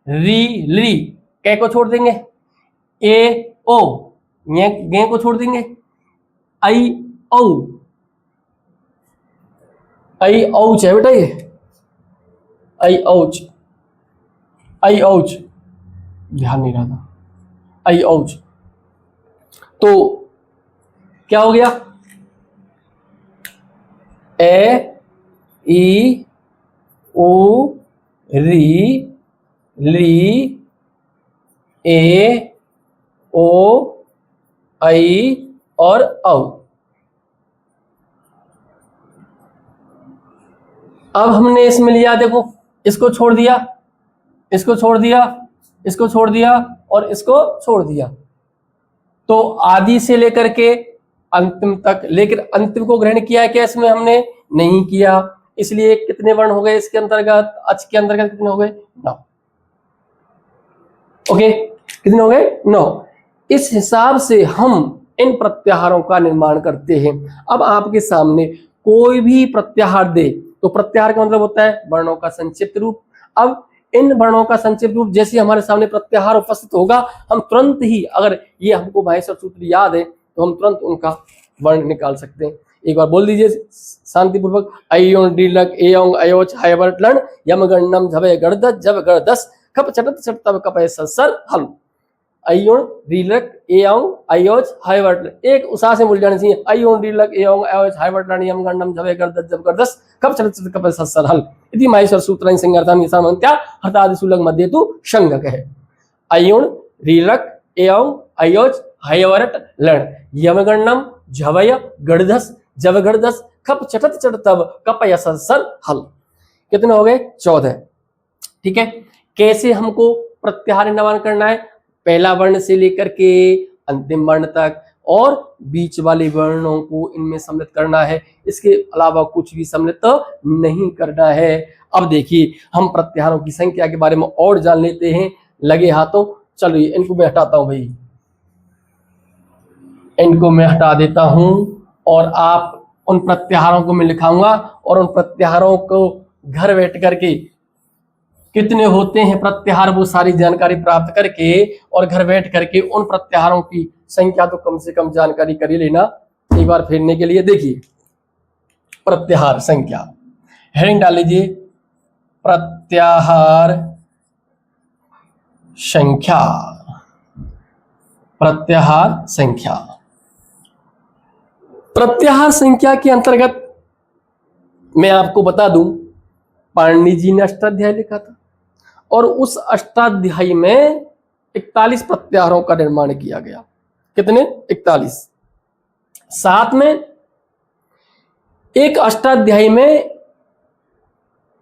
री ली, के को छोड़ देंगे, ए ओ, गे को छोड़ देंगे, आई औ, आई औच है बेटा, ये आई औच, आई औच, ध्यान नहीं रहा था, आई औच। तो क्या हो गया? ए ई ओ, री ली, ए ओ, आई और औ। अब हमने इसमें लिया, देखो इसको छोड़ दिया, इसको छोड़ दिया, इसको छोड़ दिया और इसको छोड़ दिया, तो आदि से लेकर के अंतिम तक। लेकिन अंतिम को ग्रहण किया है क्या? इसमें हमने नहीं किया। इसलिए कितने वर्ण हो गए इसके अंतर्गत? अच के अंतर्गत कितने हो गए? 9। ओके, कितने हो गए? 9। इस हिसाब से हम इन प्रत्याहारों का निर्माण करते हैं। अब आपके सामने कोई भी प्रत्याहार दे तो प्रत्याहार का मतलब होता है वर्णों का संक्षिप्त रूप। अब इन वर्णों का संक्षिप्त रूप जैसे हमारे सामने प्रत्याहार उपस्थित होगा, हम तुरंत ही, अगर ये हमको भाषा सूत्र याद है तो हम तुरंत उनका वर्ण निकाल सकते हैं। एक बार बोल दीजिए शांतिपूर्वक, अयों डीलक एयों अयोच हायवर्ट लण यम गणनम झवे गणदस जब गणदस खप चटत चटतब कपय सर हल। अयोण रीलक एओंग अयोज हाइवर्ट एक उसा से मिल जानी चाहिए अयोण रीलक एओंग अयोज हाइवर्ट यम गंडम जवे गर्दस जब गर्दस कब चलत कब सत्सर हल इति माहेश्वर सूत्रं संगर्थाम यसामंत्या हतादिसुलग मध्य तु संगक है अयोण रीलक एओंग अयोज हाइवर्ट लण यमगण्डम झवय गर्दस जव गर्दस कप चटत चटतब कपय सत्सर हल कितने हो गए 14 ठीक है। कैसे हमको प्रत्याहार निर्माण करना है पहला वर्ण से लेकर के अंतिम वर्ण तक और बीच वाले वर्णों को इनमें सम्मिलित करना है इसके अलावा कुछ भी सम्मिलित नहीं करना है। अब देखिए हम प्रत्याहारों की संख्या के बारे में और जान लेते हैं लगे हाथों चलिए इनको मैं हटाता हूं भाई इनको मैं हटा देता हूं और आप उन प्रत्याहारों को मैं लिखाऊंगा और उन प्रत्याहारों को घर बैठ करके कितने होते हैं प्रत्याहार वो सारी जानकारी प्राप्त करके और घर बैठ करके उन प्रत्याहारों की संख्या तो कम से कम जानकारी कर ही लेना एक बार फेरने के लिए। देखिए प्रत्याहार संख्या हेडिंग डाल लीजिए प्रत्याहार संख्या प्रत्याहार संख्या प्रत्याहार संख्या के अंतर्गत मैं आपको बता दूं पाणिनि जी ने अष्टाध्याय लिखा था और उस अष्टाध्यायी में 41 प्रत्याहारों का निर्माण किया गया। कितने 41 साथ में एक अष्टाध्यायी में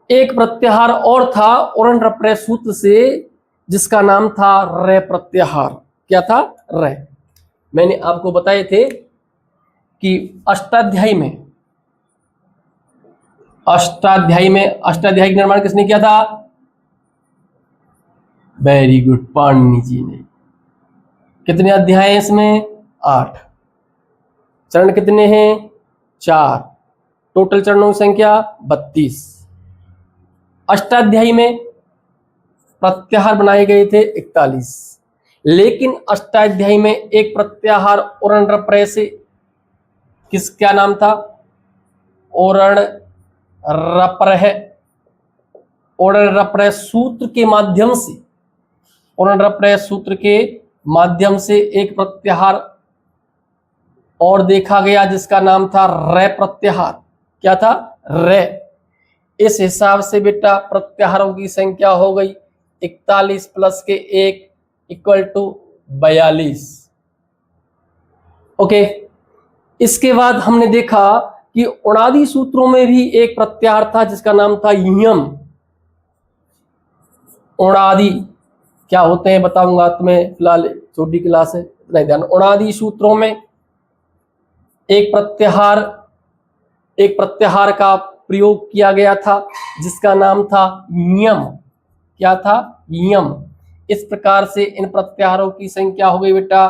एक प्रत्याहार और था ओरण रप्रय सूत्र से जिसका नाम था रे प्रत्याहार। क्या था रे मैंने आपको बताए थे कि अष्टाध्यायी का निर्माण किसने किया था वेरी गुड पाणिनि जी ने। कितने अध्याय हैं इसमें 8 चरण कितने हैं 4 टोटल चरणों की संख्या 32 अष्टाध्यायी में प्रत्याहार बनाए गए थे 41 लेकिन अष्टाध्यायी में एक प्रत्याहार ओरण रप्रय से क्या नाम था ओरण रप्रय सूत्र के माध्यम से एक प्रत्याहार और देखा गया जिसका नाम था रे प्रत्याहार। क्या था रे। इस हिसाब से बेटा प्रत्याहारों की संख्या हो गई 41 प्लस के 1 इक्वल टू 42। ओके इसके बाद हमने देखा कि उणादि सूत्रों में भी एक प्रत्याहार था जिसका नाम था यम। उणादि क्या होते हैं बताऊंगा तुम्हें फिलहाल छोटी क्लास है नहीं ध्यान। उणादि सूत्रों में एक प्रत्याहार का प्रयोग किया गया था जिसका नाम था यम। क्या था यम। इस प्रकार से इन प्रत्याहारों की संख्या हो गई बेटा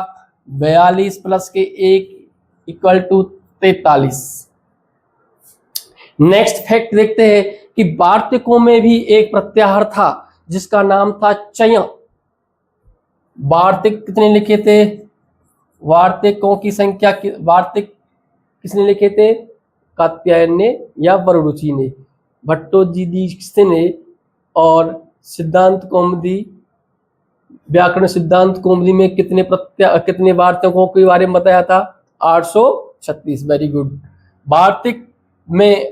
42 प्लस के 1 इक्वल टू 43। नेक्स्ट फैक्ट देखते हैं कि वार्तिकों में भी एक प्रत्याहार था जिसका नाम था चय। वार्तिक कितने लिखे थे वार्तिकों की संख्या वार्तिक किसने लिखे थे कात्यायन ने या वररुचि ने। भट्टोजीदीक्षित ने और सिद्धांत कौमुदी व्याकरण सिद्धांत कौमुदी में कितने वार्तिकों के बारे में बताया था 836। Very good.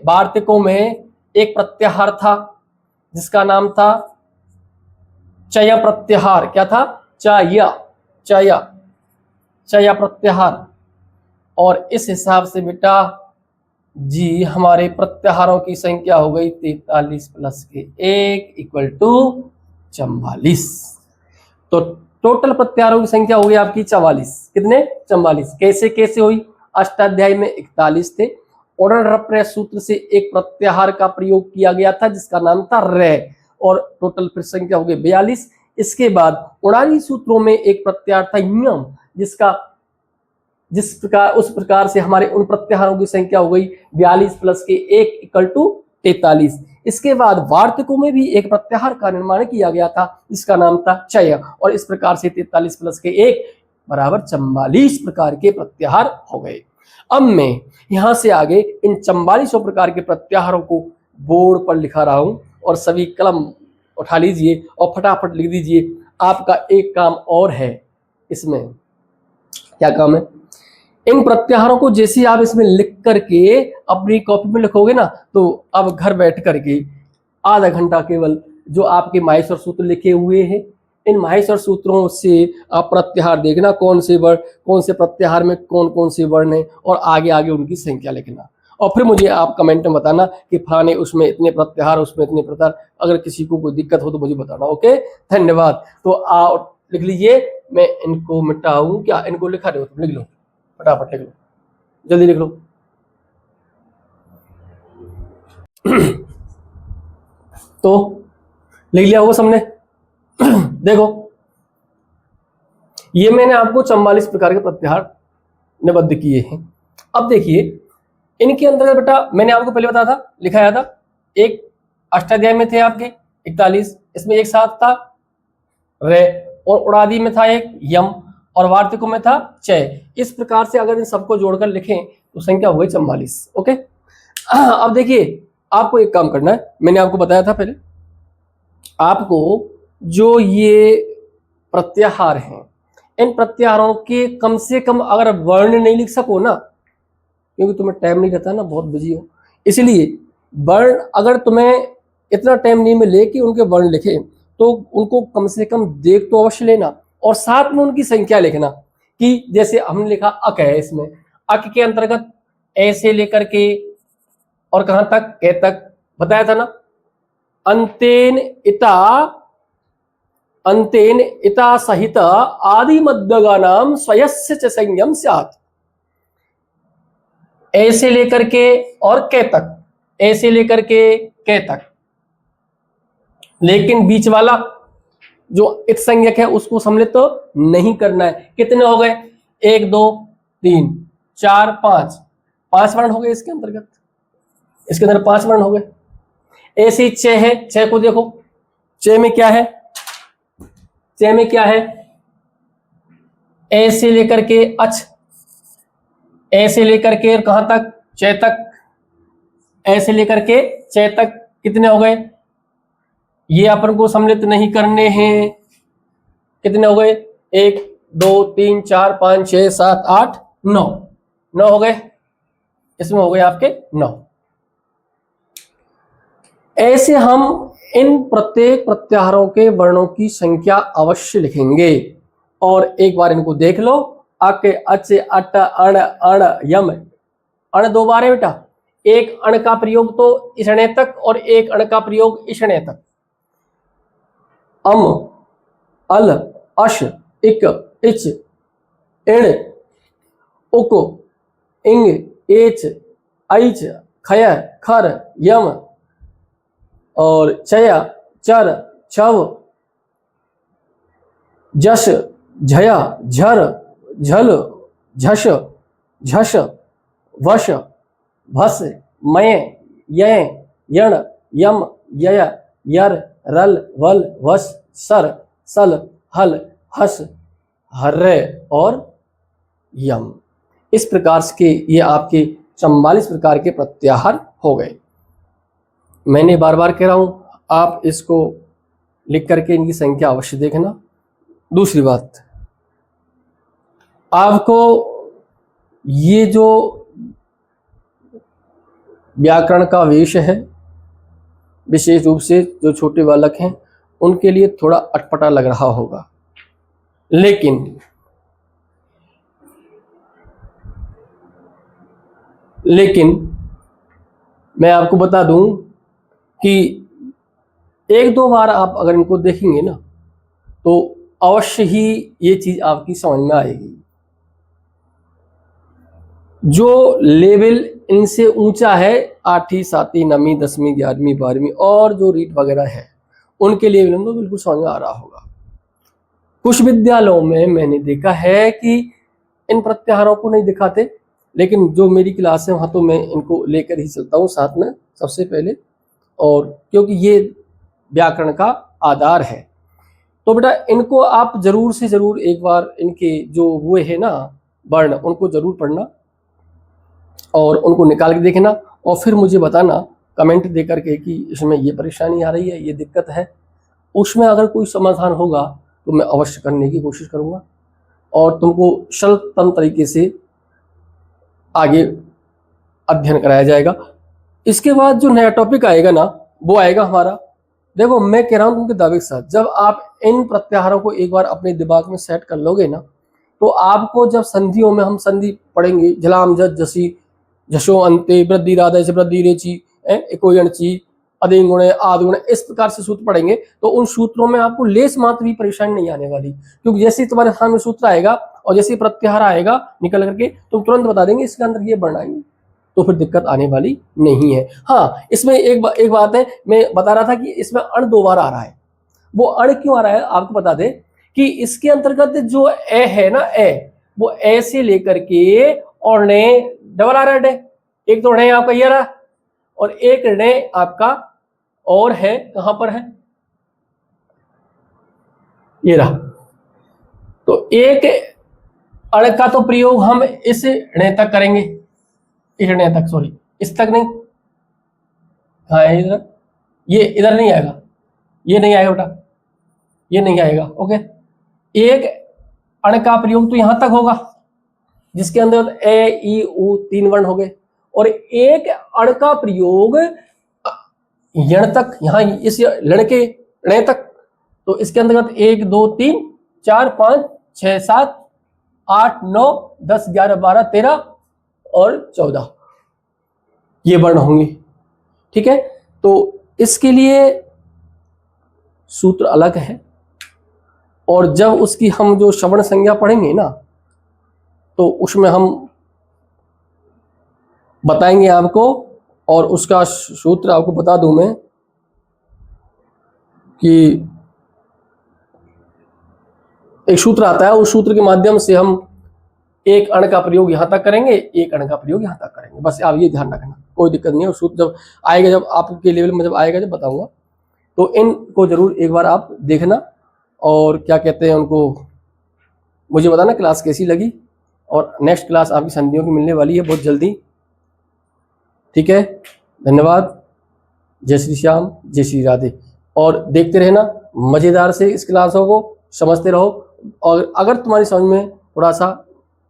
वार्तिकों में एक प्रत्याहार था जिसका नाम था चय प्रत्याहार। क्या था चय प्रत्याहार। और इस हिसाब से बेटा जी हमारे प्रत्याहारों की संख्या हो गई 43 प्लस के 1 इक्वल टू 44। तो टोटल प्रत्याहारों की संख्या हो गई आपकी 44। कितने 44। कैसे हुई अष्टाध्यायी में 41 थे ओरण रप्रय सूत्र से एक प्रत्याहार का प्रयोग किया गया था जिसका नाम था रे और टोटल फिर संख्या हो गई 42। इसके बाद उणादि सूत्रों में एक प्रत्याहार था यम उस प्रकार से हमारे उन प्रत्याहारों की संख्या हो गई 42 प्लस के 1 इक्वल टू 43। इसके बाद वार्तिकों में भी एक प्रत्याहार का निर्माण किया गया था जिसका नाम था चय और इस प्रकार से 43 प्लस के 1 बराबर 44 प्रकार के प्रत्याहार हो गए। अब मैं यहां से आगे इन 44 प्रकार के प्रत्याहारों को बोर्ड पर लिखा रहा हूं और सभी कलम उठा लीजिए और फटाफट लिख दीजिए। आपका एक काम और है इसमें क्या काम है, इन प्रत्याहारों को जैसे आप इसमें लिख करके अपनी कॉपी में लिखोगे ना, तो अब घर बैठ करके आधा घंटा केवल जो आपके माहेश्वर सूत्र लिखे हुए हैं, इन माहेश्वर सूत्रों से आप प्रत्याहार देखना, कौन से प्रत्याहार में कौन कौन से वर्ण है, और आगे आगे उनकी संख्या लिखना, और फिर मुझे आप कमेंट में बताना कि फलाने उसमें इतने प्रत्याहार, उसमें इतने प्रत्याहार। अगर किसी को कोई दिक्कत हो तो मुझे बताना। ओके, धन्यवाद। तो आप लिख लीजिए, मैं इनको मिटाऊं क्या, इनको लिखा दो, तुम लिख लो, फटाफट लिख लो, जल्दी लिख लो। तो लिख लिया होगा सबने। देखो, ये मैंने आपको 44 प्रकार के प्रत्याहार निबद्ध किए हैं। अब देखिए, इनके अंदर बेटा मैंने आपको पहले बताया था, लिखाया था, एक अष्टाध्याय में थे आपके 41, इसमें एक साथ था रे, और उड़ादी में था एक यम, और वार्तिकों में था चय। इस प्रकार से अगर इन सबको जोड़कर लिखें तो संख्या हो गई 44। ओके, अब देखिए, आपको एक काम करना है, मैंने आपको बताया था पहले, आपको जो ये प्रत्याहार हैं, इन प्रत्याहारों के कम से कम अगर वर्ण नहीं लिख सको ना, क्योंकि तुम्हें टाइम नहीं रहता ना, बहुत बिजी हो, इसलिए वर्ण अगर तुम्हें इतना टाइम नहीं मिले कि उनके वर्ण लिखे, तो उनको कम से कम देख तो अवश्य लेना, और साथ में उनकी संख्या लिखना। कि जैसे हमने लिखा अक है, इसमें अक के अंतर्गत ऐसे लेकर के और कहां तक, के तक बताया था ना, अंतेन इता सहित आदि मध्यगानाम स्वयस्य च संयम स्यात्। ऐसे लेकर के और के तक, ऐसे लेकर के तक, लेकिन बीच वाला जो इत संज्ञक है उसको सम्मिलित तो नहीं करना है। कितने हो गए, 1 2 3 4 5 वर्ण हो गए इसके अंतर्गत, इसके अंदर 5 वर्ण हो गए। ऐसे ही छह है, छह को देखो, छह में क्या है, छह में क्या है, ऐसे लेकर के अच, ऐसे लेकर के कहां तक, चय तक, ऐसे लेकर के चय तक, कितने हो गए, ये अपन को सम्मिलित नहीं करने हैं। कितने हो गए, 1 2 3 4 5 6 7 8 9, 9 हो गए, इसमें हो गए आपके 9। ऐसे हम इन प्रत्येक प्रत्याहारों के वर्णों की संख्या अवश्य लिखेंगे, और एक बार इनको देख लो, अक अच अट अण अण यम, अण 2 बार है बेटा, एक अण का प्रयोग तो इषणे तक और एक अण का प्रयोग इषणे तक, अम अल अश इक इच इण उक इंग एच ऐच खय खर यम, और चय चर छव जश झया झर झल झश झश वश भस मय य यण यम यय यर रल वल वस सर सल हल हस हर्रे और यम। इस प्रकार के ये आपके 44 प्रकार के प्रत्याहार हो गए। मैंने बार बार कह रहा हूं, आप इसको लिख करके इनकी संख्या अवश्य देखना। दूसरी बात, आपको ये जो व्याकरण का वेश है, विशेष रूप से जो छोटे बालक हैं उनके लिए थोड़ा अटपटा लग रहा होगा, लेकिन मैं आपको बता दूं कि 1-2 बार आप अगर इनको देखेंगे ना, तो अवश्य ही ये चीज आपकी समझ में आएगी। जो लेवल इनसे ऊंचा है, 8वीं 7वीं 9वीं 10वीं 11वीं 12वीं और जो रीट वगैरह है, उनके लेवल में तो बिल्कुल समझ में आ रहा होगा। कुछ विद्यालयों में मैंने देखा है कि इन प्रत्याहारों को नहीं दिखाते, लेकिन जो मेरी क्लास है वहां तो मैं इनको लेकर ही चलता हूँ साथ में सबसे पहले, और क्योंकि ये व्याकरण का आधार है। तो बेटा इनको आप जरूर से जरूर एक बार इनके जो वो है ना वर्ण, उनको जरूर पढ़ना और उनको निकाल के देखना, और फिर मुझे बताना कमेंट दे करके कि इसमें ये परेशानी आ रही है, ये दिक्कत है। उसमें अगर कोई समाधान होगा तो मैं अवश्य करने की कोशिश करूँगा। और तुमको सरलतम तरीके से आगे अध्ययन कराया जाएगा। इसके बाद जो नया टॉपिक आएगा ना, वो आएगा हमारा, देखो मैं कह रहा हूँ तुमके दावे के साथ, जब आप इन प्रत्याहारों को एक बार अपने दिमाग में सेट कर लोगे ना, तो आपको जब संधियों में हम संधि पढ़ेंगे, झलाम झज झसी झसो अंते वृद्धि राधा से वृद्धि रेची एको यणची अधिगुण आदिगुण, इस प्रकार से सूत्र पढ़ेंगे, तो उन सूत्रों में आपको लेस मात्र भी परेशानी नहीं आने वाली, क्योंकि जैसे तुम्हारे सामने सूत्र आएगा और जैसे प्रत्याहार आएगा निकल करके, तुम तुरंत बता देंगे इसके अंदर ये वर्ण आएंगे, तो फिर दिक्कत आने वाली नहीं है। हाँ, इसमें एक बात है, मैं बता रहा था कि इसमें अण 2 बार आ रहा है। वो अण क्यों आ रहा है आपको बता दे कि इसके अंतर्गत जो ए है ना, ए, वो ए से लेकर के और ने डबल आ रहा है, एक तो णे आपका ये रहा और एक णे आपका और है, कहां पर है, ये रहा। तो एक अण का तो प्रयोग हम इस णे तक करेंगे, इस णे तक, सॉरी इस तक नहीं, हाँ इधर, ये इधर नहीं आएगा, ये नहीं आएगा बेटा, ये नहीं आएगा। ओके, एक अण का प्रयोग तो यहां तक होगा जिसके अंदर ए ई उ 3 वर्ण हो गए, और एक अण का प्रयोग यण तक, यहां इस लण के णे तक, तो इसके अंतर्गत 1 2 3 4 5 6 7 8 9 10 11 12 13 और 14 ये वर्ण होंगे। ठीक है, तो इसके लिए सूत्र अलग है, और जब उसकी हम जो श्रवण संज्ञा पढ़ेंगे ना, तो उसमें हम बताएंगे आपको, और उसका सूत्र आपको बता दूं मैं कि एक सूत्र आता है, उस सूत्र के माध्यम से हम एक अण का प्रयोग यहां तक करेंगे, एक अण का प्रयोग यहां तक करेंगे, बस आप ये ध्यान रखना, कोई दिक्कत नहीं है। सूत्र जब आएगा, जब आपके लेवल में जब आएगा, जब बताऊंगा, तो इनको जरूर एक बार आप देखना, और क्या कहते हैं उनको मुझे बताना क्लास कैसी लगी, और नेक्स्ट क्लास आपकी संधियों की मिलने वाली है बहुत जल्दी। ठीक है, धन्यवाद, जय श्री श्याम, जय श्री राधे, और देखते रहना मजेदार से इस क्लासों को, समझते रहो, और अगर तुम्हारी समझ में थोड़ा सा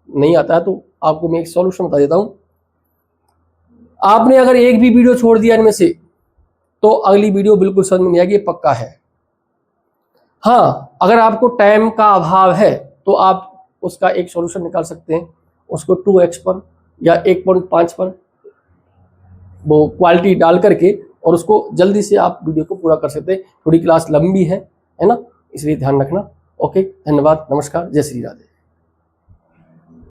नहीं आता है तो आपको मैं एक सॉल्यूशन बता देता हूं। आपने अगर एक भी वीडियो छोड़ दिया इनमें से, तो अगली वीडियो बिल्कुल समझ में नहीं आएगी, पक्का है। हाँ, अगर आपको टाइम का अभाव है तो आप उसका एक सॉल्यूशन निकाल सकते हैं, उसको 2x पर या 1.5 पर वो क्वालिटी डाल करके, और उसको जल्दी से आप वीडियो को पूरा कर सकते हैं। थोड़ी क्लास लंबी है ना, इसलिए ध्यान रखना। ओके, धन्यवाद, नमस्कार, जय श्री राधे।